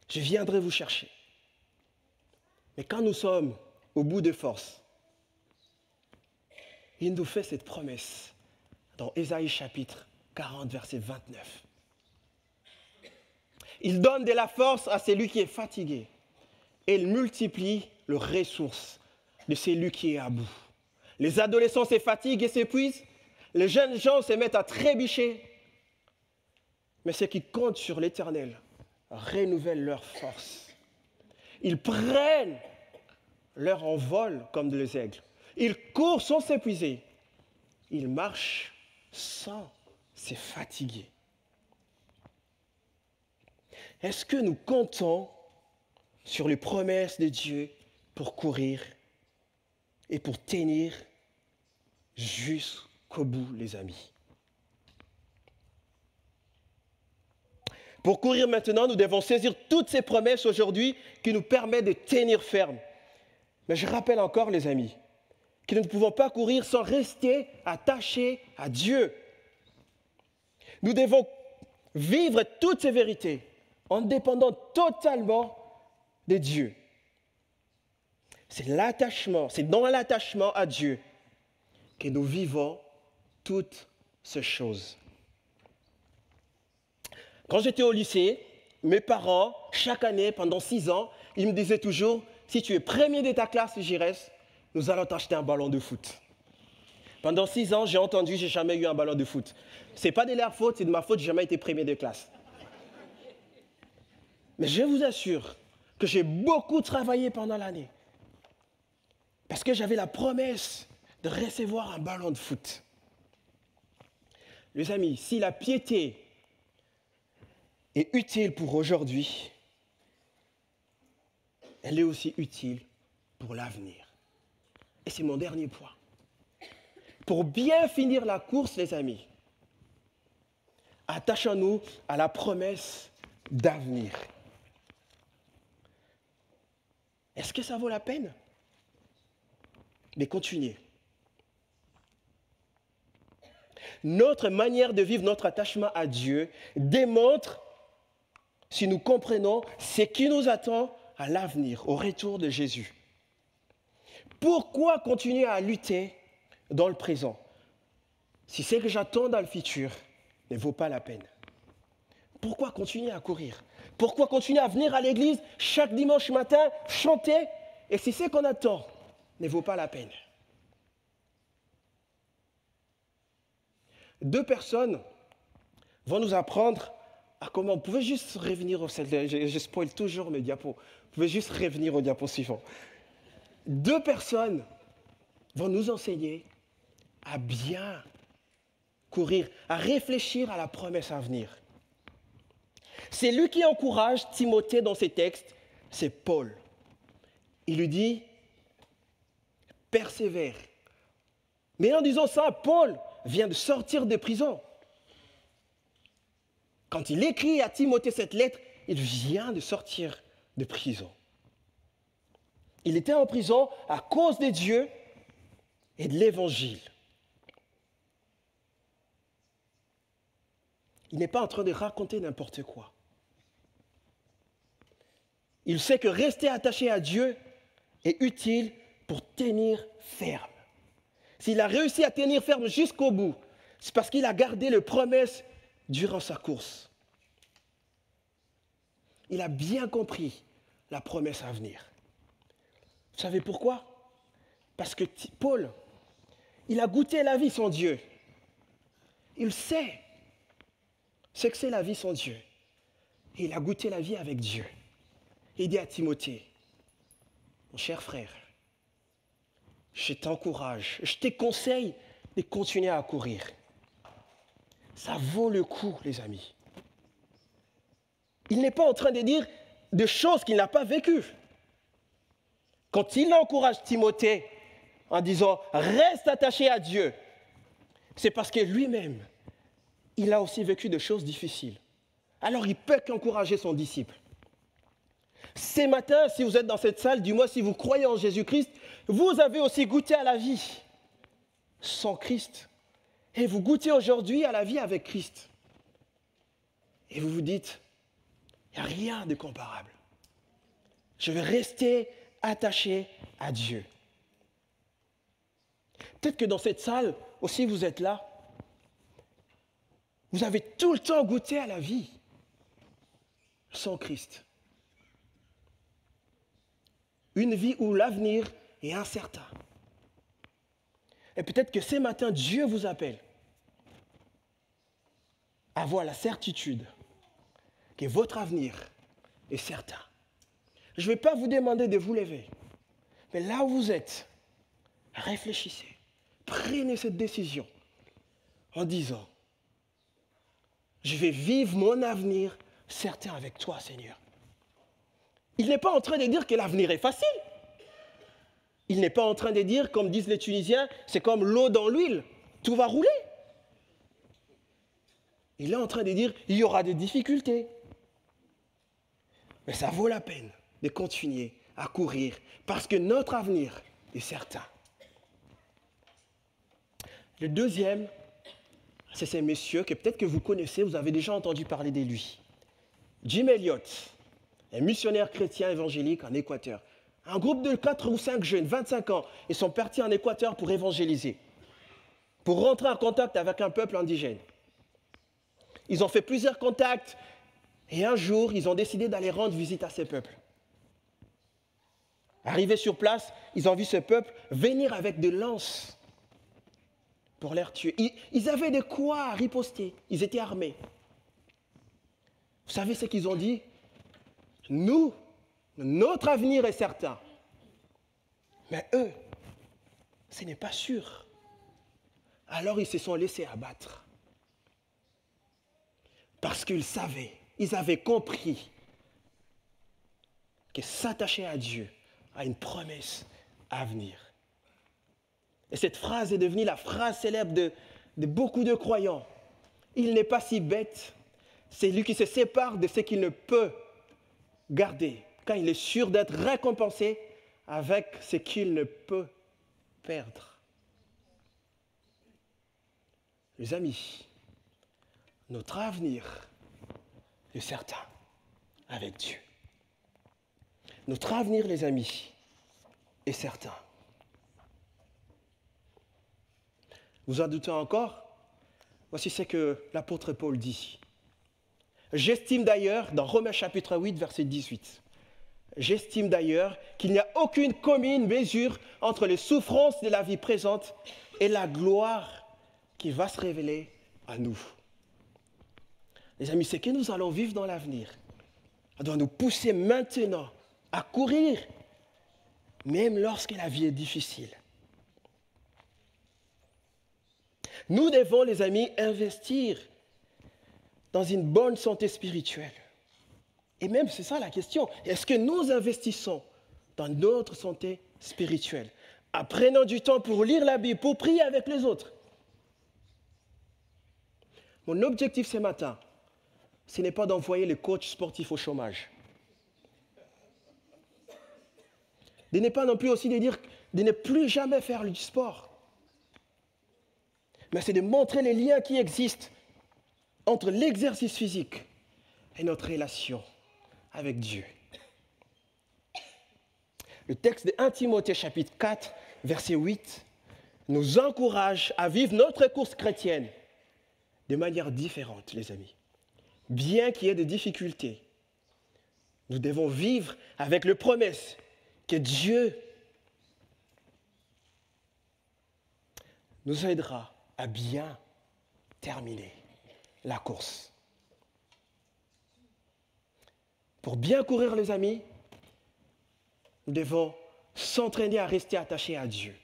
Je viendrai vous chercher. Mais quand nous sommes au bout de force, il nous fait cette promesse dans Ésaïe chapitre 40, verset 29. Il donne de la force à celui qui est fatigué et il multiplie les ressources de celui qui est à bout. Les adolescents se fatiguent et s'épuisent, les jeunes gens se mettent à trébucher, mais ceux qui comptent sur l'Éternel renouvellent leur force. Ils prennent leur envol comme des aigles. Ils courent sans s'épuiser. Ils marchent sans se fatiguer. Est-ce que nous comptons sur les promesses de Dieu pour courir et pour tenir jusqu'au bout, les amis? Pour courir maintenant, nous devons saisir toutes ces promesses aujourd'hui qui nous permettent de tenir ferme. Mais je rappelle encore, les amis, que nous ne pouvons pas courir sans rester attachés à Dieu. Nous devons vivre toutes ces vérités en dépendant totalement de Dieu. C'est dans l'attachement à Dieu que nous vivons toutes ces choses. Quand j'étais au lycée, mes parents, chaque année, pendant 6 ans, ils me disaient toujours, si tu es premier de ta classe, j'y reste, nous allons t'acheter un ballon de foot. Pendant 6 ans, j'ai entendu, j'ai jamais eu un ballon de foot. Ce n'est pas de leur faute, c'est de ma faute, j'ai jamais été premier de classe. Mais je vous assure que j'ai beaucoup travaillé pendant l'année. Parce que j'avais la promesse de recevoir un ballon de foot. Les amis, si la piété est utile pour aujourd'hui, elle est aussi utile pour l'avenir. Et c'est mon dernier point. Pour bien finir la course, les amis, attachons-nous à la promesse d'avenir. Est-ce que ça vaut la peine? Mais continuez. Notre manière de vivre notre attachement à Dieu démontre si nous comprenons ce qui nous attend à l'avenir, au retour de Jésus. Pourquoi continuer à lutter dans le présent si ce que j'attends dans le futur ne vaut pas la peine? Pourquoi continuer à courir? Pourquoi continuer à venir à l'église chaque dimanche matin, chanter, et si ce qu'on attend ne vaut pas la peine? 2 personnes vont nous apprendre à comment. Vous pouvez juste revenir au slide. Je spoil toujours mes diapos. Vous pouvez juste revenir au diapo suivant. 2 personnes vont nous enseigner à bien courir, à réfléchir à la promesse à venir. C'est lui qui encourage Timothée dans ses textes, c'est Paul. Il lui dit, persévère. Mais en disant ça, Paul vient de sortir de prison. Quand il écrit à Timothée cette lettre, il vient de sortir de prison. Il était en prison à cause de Dieu et de l'Évangile. Il n'est pas en train de raconter n'importe quoi. Il sait que rester attaché à Dieu est utile pour tenir ferme. S'il a réussi à tenir ferme jusqu'au bout, c'est parce qu'il a gardé les promesses durant sa course. Il a bien compris la promesse à venir. Vous savez pourquoi? Parce que Paul, il a goûté la vie sans Dieu. Il sait ce que c'est la vie sans Dieu. Et il a goûté la vie avec Dieu. Il dit à Timothée, mon cher frère, je t'encourage, je te conseille de continuer à courir. Ça vaut le coup, les amis. Il n'est pas en train de dire des choses qu'il n'a pas vécues. Quand il encourage Timothée en disant « Reste attaché à Dieu », c'est parce que lui-même, il a aussi vécu des choses difficiles. Alors il peut qu'encourager son disciple. Ce matin, si vous êtes dans cette salle, du moins si vous croyez en Jésus-Christ, vous avez aussi goûté à la vie sans Christ. Et vous goûtez aujourd'hui à la vie avec Christ. Et vous vous dites, il n'y a rien de comparable. Je vais rester attaché à Dieu. Peut-être que dans cette salle, aussi vous êtes là, vous avez tout le temps goûté à la vie sans Christ. Une vie où l'avenir est incertain. Et peut-être que ce matin, Dieu vous appelle à avoir la certitude que votre avenir est certain. Je ne vais pas vous demander de vous lever, mais là où vous êtes, réfléchissez, prenez cette décision en disant, je vais vivre mon avenir certain avec toi, Seigneur. Il n'est pas en train de dire que l'avenir est facile. Il n'est pas en train de dire, comme disent les Tunisiens, c'est comme l'eau dans l'huile, tout va rouler. Il est en train de dire, il y aura des difficultés. Mais ça vaut la peine de continuer à courir parce que notre avenir est certain. Le deuxième, c'est ces messieurs que peut-être que vous connaissez, vous avez déjà entendu parler de lui. Jim Elliot, un missionnaire chrétien évangélique en Équateur. Un groupe de 4 ou 5 jeunes, 25 ans, ils sont partis en Équateur pour évangéliser, pour rentrer en contact avec un peuple indigène. Ils ont fait plusieurs contacts et un jour, ils ont décidé d'aller rendre visite à ces peuples. Arrivés sur place, ils ont vu ce peuple venir avec des lances pour les tuer. Ils avaient de quoi riposter, ils étaient armés. Vous savez ce qu'ils ont dit? Nous, notre avenir est certain. Mais eux, ce n'est pas sûr. Alors ils se sont laissés abattre. Parce qu'ils savaient, ils avaient compris que s'attacher à Dieu a une promesse à venir. Et cette phrase est devenue la phrase célèbre de beaucoup de croyants. Il n'est pas si bête, c'est lui qui se sépare de ce qu'il ne peut garder, quand il est sûr d'être récompensé avec ce qu'il ne peut perdre. Les amis, notre avenir est certain avec Dieu. Notre avenir, les amis, est certain. Vous en doutez encore? Voici ce que l'apôtre Paul dit. J'estime d'ailleurs, dans Romains chapitre 8, verset 18, j'estime d'ailleurs qu'il n'y a aucune commune mesure entre les souffrances de la vie présente et la gloire qui va se révéler à nous. Les amis, ce que nous allons vivre dans l'avenir doit nous pousser maintenant à courir, même lorsque la vie est difficile. Nous devons, les amis, investir dans une bonne santé spirituelle. Et même, c'est ça la question, est-ce que nous investissons dans notre santé spirituelle, en prenant du temps pour lire la Bible, pour prier avec les autres? Mon objectif ce matin, ce n'est pas d'envoyer les coachs sportifs au chômage. De ne pas non plus aussi de dire de ne plus jamais faire du sport. Mais c'est de montrer les liens qui existent entre l'exercice physique et notre relation avec Dieu. Le texte de 1 Timothée chapitre 4, verset 8, nous encourage à vivre notre course chrétienne de manière différente, les amis. Bien qu'il y ait des difficultés, nous devons vivre avec la promesse que Dieu nous aidera à bien terminer la course. Pour bien courir, les amis, nous devons s'entraîner à rester attachés à Dieu.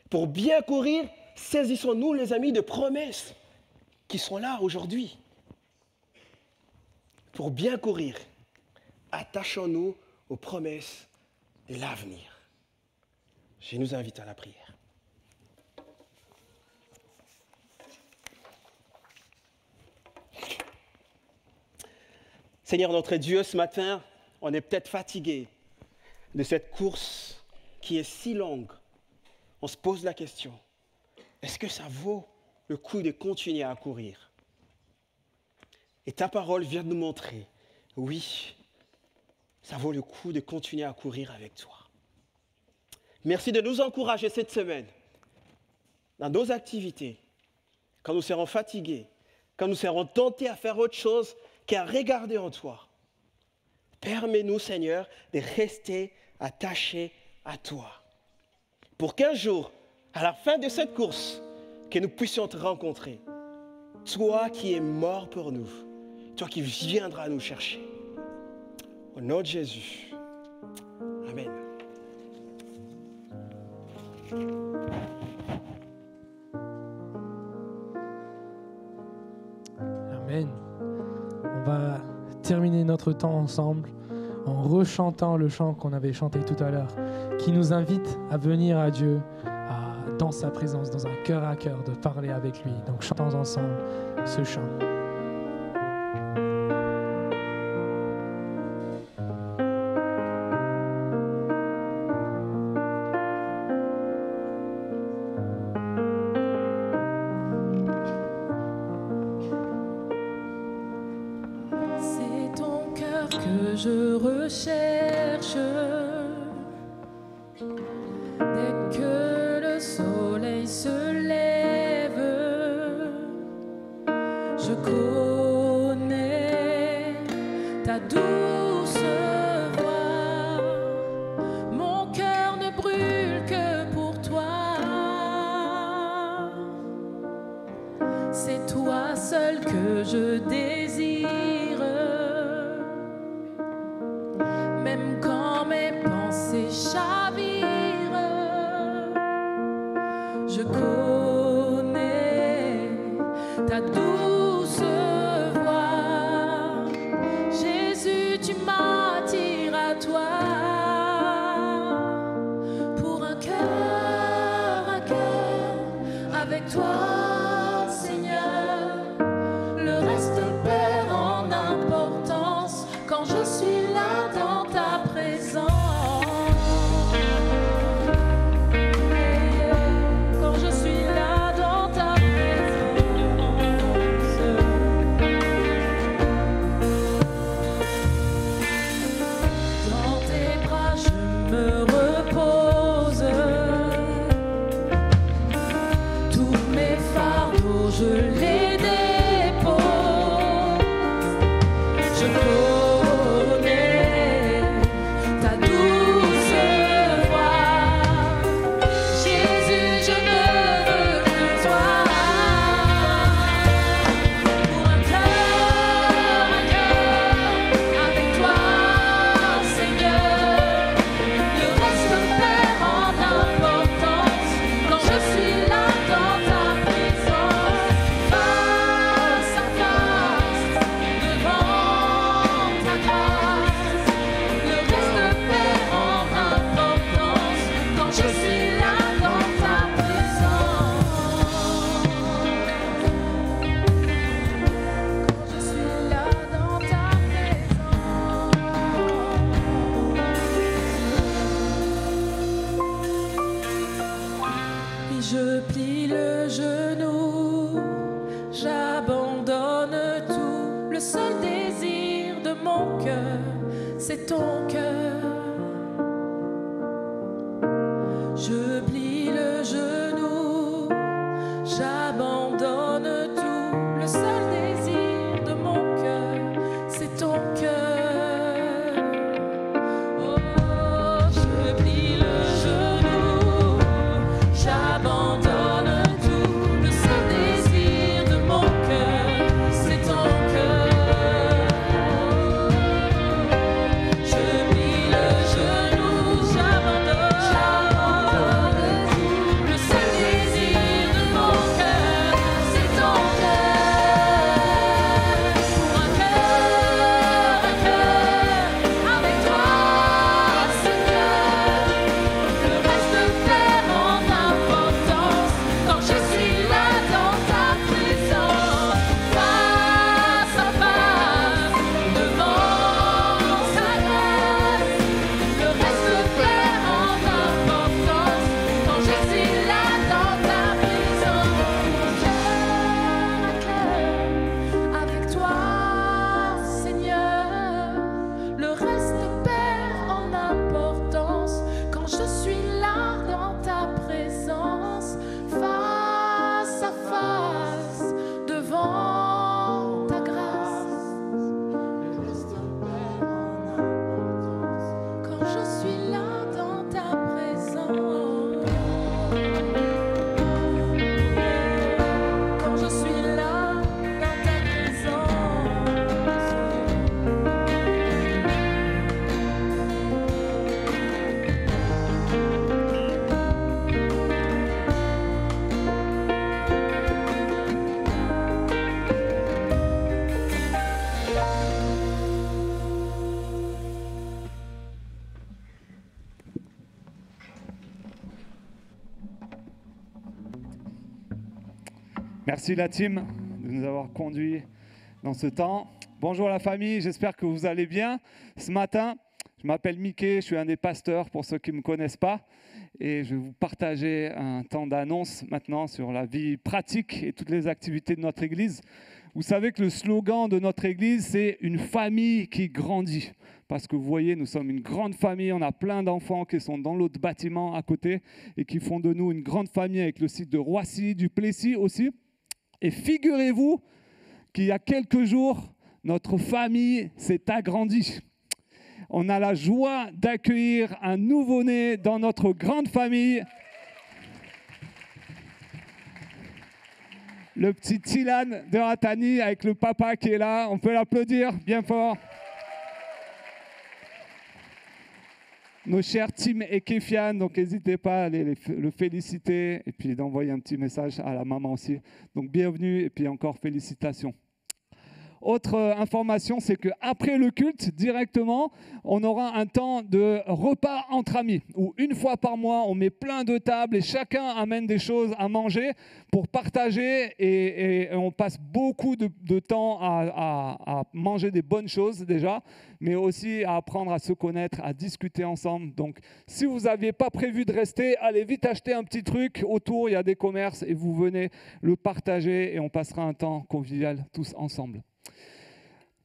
Pour bien courir, saisissons-nous, les amis, de promesses qui sont là aujourd'hui. Pour bien courir, attachons-nous aux promesses de l'avenir. Je nous invite à la prière. Seigneur notre Dieu, ce matin, on est peut-être fatigué de cette course qui est si longue. On se pose la question, est-ce que ça vaut le coup de continuer à courir? Et ta parole vient de nous montrer, oui, ça vaut le coup de continuer à courir avec toi. Merci de nous encourager cette semaine dans nos activités, quand nous serons fatigués, quand nous serons tentés à faire autre chose qu'à regarder en toi. Permets-nous, Seigneur, de rester attachés à toi. Pour qu'un jour, à la fin de cette course, que nous puissions te rencontrer. Toi qui es mort pour nous, toi qui viendras nous chercher. Au nom de Jésus. Amen. Amen. On va terminer notre temps ensemble en rechantant le chant qu'on avait chanté tout à l'heure, qui nous invite à venir à Dieu, dans sa présence, dans un cœur à cœur, de parler avec lui. Donc chantons ensemble ce chant. que je recherche. Dès que le soleil se lève, je connais ta douce voix. Mon cœur ne brûle que pour toi. C'est toi seul que je désire. Même quand mes pensées chavirent, je connais ta douce voix. Jésus, tu m'attires à toi. Pour un cœur avec toi, Seigneur. Le reste perd en importance quand je suis là dans ta présence. Quand je suis là dans ta présence. Dans tes bras je me repose. Tous mes fardeaux je les dépose. Je connais ta douce voix. Jésus, je ne veux que toi. Pour un cœur avec toi, Seigneur. Le reste perd en importance quand je suis là dans ta présence. Face à face, devant ta grâce. Le reste perd en importance quand je suis là dans ta présence. Quand je suis là dans ta présence. Et je plie le genou, j'abandonne tout. Le seul désir de mon cœur, c'est ton cœur. Je plie le genou, j'abandonne tout. Le seul désir de mon cœur, c'est ton cœur. Oh, je plie le genou, j'abandonne tout. Le seul désir de mon cœur, c'est ton cœur. Je plie le genou, j'abandonne tout. Le seul désir de mon cœur, c'est ton cœur. Pour un cœur avec toi, Seigneur. Le reste perd en importance quand je suis là dans ta présence. Face à face, devant ta grâce. Le reste perd en importance quand je suis là dans ta présence. Cœur avec toi, Seigneur. Le reste perd en importance quand je suis là dans ta présence. Face à face, devant ta grâce. Le reste perd en importance quand je suis là dans ta présence. Quand je suis là dans ta Merci la team de nous avoir conduits dans ce temps. Bonjour la famille, j'espère que vous allez bien. Ce matin, je m'appelle Mickey, je suis un des pasteurs pour ceux qui ne me connaissent pas. Et je vais vous partager un temps d'annonce maintenant sur la vie pratique et toutes les activités de notre église. Vous savez que le slogan de notre église, c'est « Une famille qui grandit ». Parce que vous voyez, nous sommes une grande famille, on a plein d'enfants qui sont dans l'autre bâtiment à côté et qui font de nous une grande famille avec le site de Roissy, du Plessis aussi. Et figurez-vous qu'il y a quelques jours, notre famille s'est agrandie. On a la joie d'accueillir un nouveau-né dans notre grande famille. Le petit Tilan de Ratani avec le papa qui est là. On peut l'applaudir bien fort. Nos chers Tim et Kefian, donc n'hésitez pas à aller le féliciter et puis d'envoyer un petit message à la maman aussi. Donc bienvenue et puis encore félicitations. Autre information, c'est qu'après le culte, directement, on aura un temps de repas entre amis, où une fois par mois, on met plein de tables et chacun amène des choses à manger pour partager et on passe beaucoup de temps à manger des bonnes choses déjà, mais aussi à apprendre à se connaître, à discuter ensemble. Donc, si vous n'aviez pas prévu de rester, allez vite acheter un petit truc. Autour, il y a des commerces et vous venez le partager et on passera un temps convivial tous ensemble.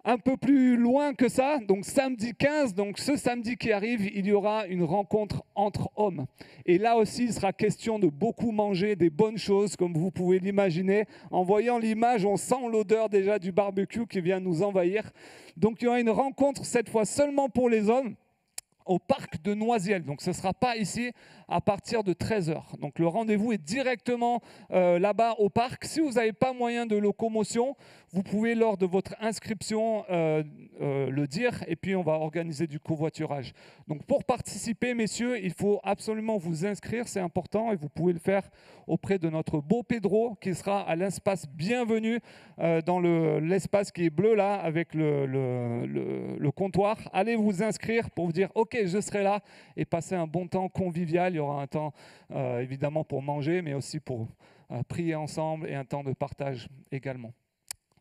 Un peu plus loin que ça, donc samedi 15, donc ce samedi qui arrive, il y aura une rencontre entre hommes. Et là aussi, il sera question de beaucoup manger des bonnes choses, comme vous pouvez l'imaginer. En voyant l'image, on sent l'odeur déjà du barbecue qui vient nous envahir. Donc il y aura une rencontre cette fois seulement pour les hommes, au parc de Noisiel. Donc ce ne sera pas ici à partir de 13h. Donc le rendez-vous est directement là-bas au parc. Si vous n'avez pas moyen de locomotion, vous pouvez lors de votre inscription le dire et puis on va organiser du covoiturage. Donc pour participer, messieurs, il faut absolument vous inscrire, c'est important et vous pouvez le faire auprès de notre beau Pedro qui sera à l'espace bienvenue dans l'espace qui est bleu là avec le comptoir. Allez vous inscrire pour vous dire « Ok, je serai là » et passer un bon temps convivial. Il y aura un temps évidemment pour manger mais aussi pour prier ensemble et un temps de partage également.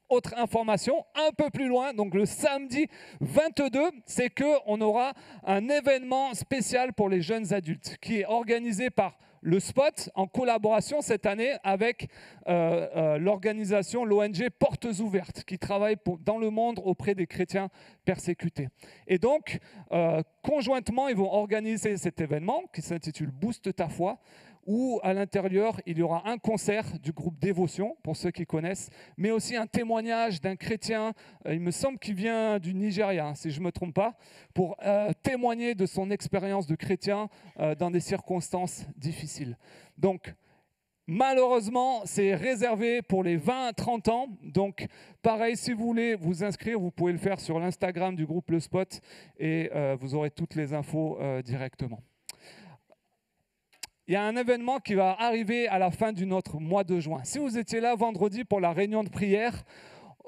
Autre information, un peu plus loin, donc le samedi 22, c'est qu'on aura un événement spécial pour les jeunes adultes qui est organisé par le Spot en collaboration cette année avec l'organisation, l'ONG Portes Ouvertes qui travaille dans le monde auprès des chrétiens persécutés. Et donc, conjointement, ils vont organiser cet événement qui s'intitule « Booste ta foi » où à l'intérieur, il y aura un concert du groupe Dévotion, pour ceux qui connaissent, mais aussi un témoignage d'un chrétien, il me semble qu'il vient du Nigeria, si je ne me trompe pas, pour témoigner de son expérience de chrétien dans des circonstances difficiles. Donc, malheureusement, c'est réservé pour les 20-30 ans. Donc, pareil, si vous voulez vous inscrire, vous pouvez le faire sur l'Instagram du groupe Le Spot et vous aurez toutes les infos directement. Il y a un événement qui va arriver à la fin de notre mois de juin. Si vous étiez là vendredi pour la réunion de prière,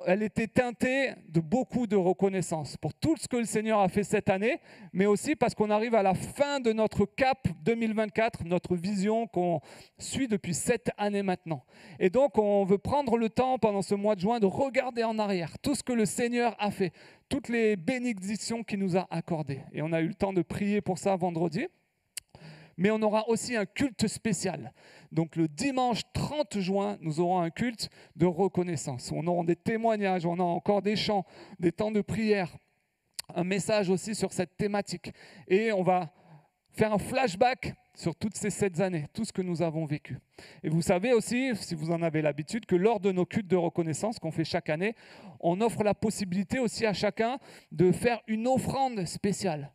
elle était teintée de beaucoup de reconnaissance pour tout ce que le Seigneur a fait cette année, mais aussi parce qu'on arrive à la fin de notre cap 2024, notre vision qu'on suit depuis 7 années maintenant. Et donc, on veut prendre le temps pendant ce mois de juin de regarder en arrière tout ce que le Seigneur a fait, toutes les bénédictions qu'il nous a accordées. Et on a eu le temps de prier pour ça vendredi. Mais on aura aussi un culte spécial. Donc le dimanche 30 juin, nous aurons un culte de reconnaissance. On aura des témoignages, on a encore des chants, des temps de prière, un message aussi sur cette thématique. Et on va faire un flashback sur toutes ces 7 années, tout ce que nous avons vécu. Et vous savez aussi, si vous en avez l'habitude, que lors de nos cultes de reconnaissance qu'on fait chaque année, on offre la possibilité aussi à chacun de faire une offrande spéciale,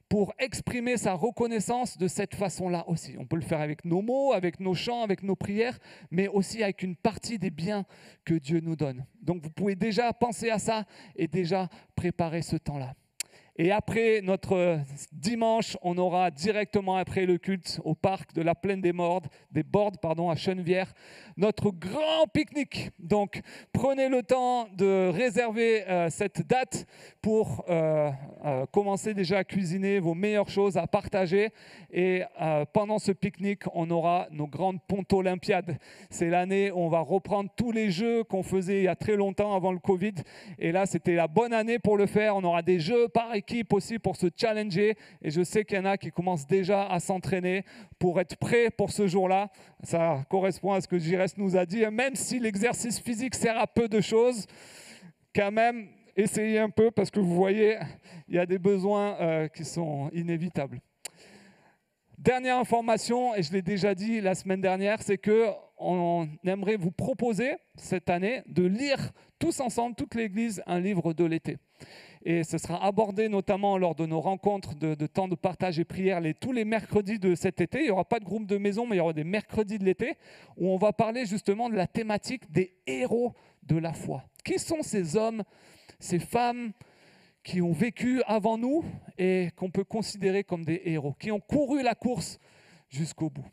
pour exprimer sa reconnaissance de cette façon-là aussi. On peut le faire avec nos mots, avec nos chants, avec nos prières, mais aussi avec une partie des biens que Dieu nous donne. Donc vous pouvez déjà penser à ça et déjà préparer ce temps-là. Et après notre dimanche, on aura directement après le culte au parc de la Plaine des Bordes à Chenevière, notre grand pique-nique. Donc prenez le temps de réserver cette date pour commencer déjà à cuisiner vos meilleures choses à partager. Et pendant ce pique-nique, on aura nos grandes Ponto-Olympiades. C'est l'année où on va reprendre tous les jeux qu'on faisait il y a très longtemps avant le Covid. Et là, c'était la bonne année pour le faire. On aura des jeux par équipe. équipe aussi pour se challenger. Et je sais qu'il y en a qui commencent déjà à s'entraîner pour être prêts pour ce jour-là. Ça correspond à ce que Jires nous a dit. Même si l'exercice physique sert à peu de choses, quand même, essayez un peu parce que vous voyez, il y a des besoins qui sont inévitables. Dernière information, et je l'ai déjà dit la semaine dernière, c'est qu'on aimerait vous proposer cette année de lire tous ensemble, toute l'Église, un livre de l'été. Et ce sera abordé notamment lors de nos rencontres de temps de partage et prière tous les mercredis de cet été. Il n'y aura pas de groupe de maison, mais il y aura des mercredis de l'été où on va parler justement de la thématique des héros de la foi. Qui sont ces hommes, ces femmes qui ont vécu avant nous et qu'on peut considérer comme des héros, qui ont couru la course jusqu'au bout.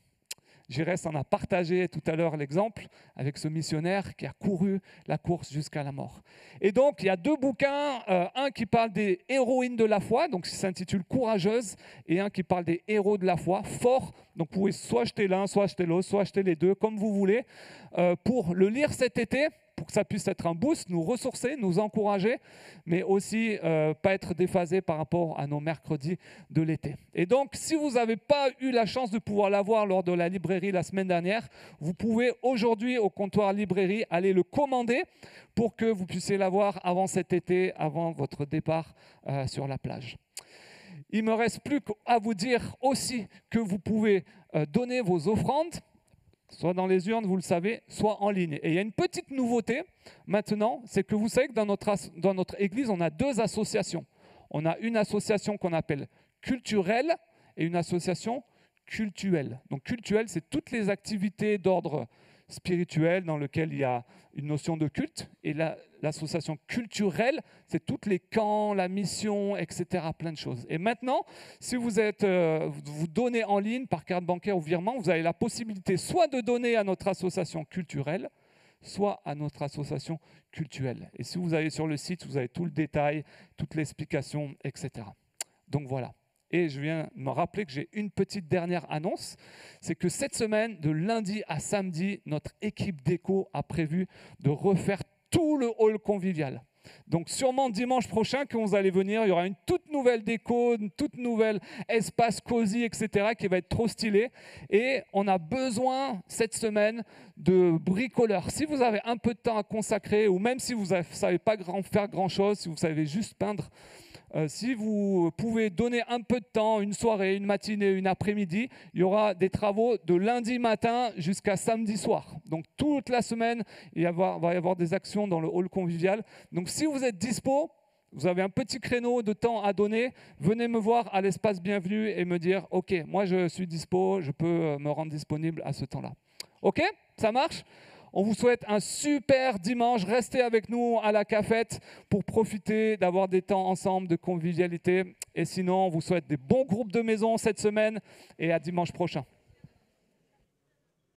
Jires en a partagé tout à l'heure l'exemple avec ce missionnaire qui a couru la course jusqu'à la mort. Et donc, il y a 2 bouquins, un qui parle des héroïnes de la foi, donc qui s'intitule Courageuse, et un qui parle des héros de la foi, Forts. Donc, vous pouvez soit acheter l'un, soit acheter l'autre, soit acheter les deux, comme vous voulez, pour le lire cet été, pour que ça puisse être un boost, nous ressourcer, nous encourager, mais aussi pas être déphasé par rapport à nos mercredis de l'été. Et donc, si vous n'avez pas eu la chance de pouvoir l'avoir lors de la librairie la semaine dernière, vous pouvez aujourd'hui au comptoir librairie aller le commander pour que vous puissiez l'avoir avant cet été, avant votre départ sur la plage. Il ne me reste plus qu'à vous dire aussi que vous pouvez donner vos offrandes, soit dans les urnes, vous le savez, soit en ligne. Et il y a une petite nouveauté maintenant, c'est que vous savez que dans notre église, on a 2 associations. On a une association qu'on appelle culturelle et une association cultuelle. Donc cultuelle, c'est toutes les activités d'ordre spirituel dans lequel il y a une notion de culte. Et l'association culturelle, c'est tous les camps, la mission, etc. Plein de choses. Et maintenant, si vous donnez en ligne par carte bancaire ou virement, vous avez la possibilité soit de donner à notre association culturelle, soit à notre association cultuelle. Et si vous allez sur le site, vous avez tout le détail, toute l'explication, etc. Donc voilà. Et je viens de me rappeler que j'ai une petite dernière annonce, c'est que cette semaine, de lundi à samedi, notre équipe déco a prévu de refaire tout le hall convivial. Donc sûrement dimanche prochain, quand vous allez venir, il y aura une toute nouvelle déco, une toute nouvelle espace cosy, etc. qui va être trop stylé. Et on a besoin cette semaine de bricoleurs. Si vous avez un peu de temps à consacrer, ou même si vous ne savez pas faire grand-chose, si vous savez juste peindre, si vous pouvez donner un peu de temps, une soirée, une matinée, une après-midi, il y aura des travaux de lundi matin jusqu'à samedi soir. Donc toute la semaine, va y avoir des actions dans le hall convivial. Donc si vous êtes dispo, vous avez un petit créneau de temps à donner, venez me voir à l'espace bienvenu et me dire « Ok, moi je suis dispo, je peux me rendre disponible à ce temps-là. » Ok, ça marche ? On vous souhaite un super dimanche. Restez avec nous à la cafette pour profiter d'avoir des temps ensemble de convivialité. Et sinon, on vous souhaite des bons groupes de maison cette semaine et à dimanche prochain.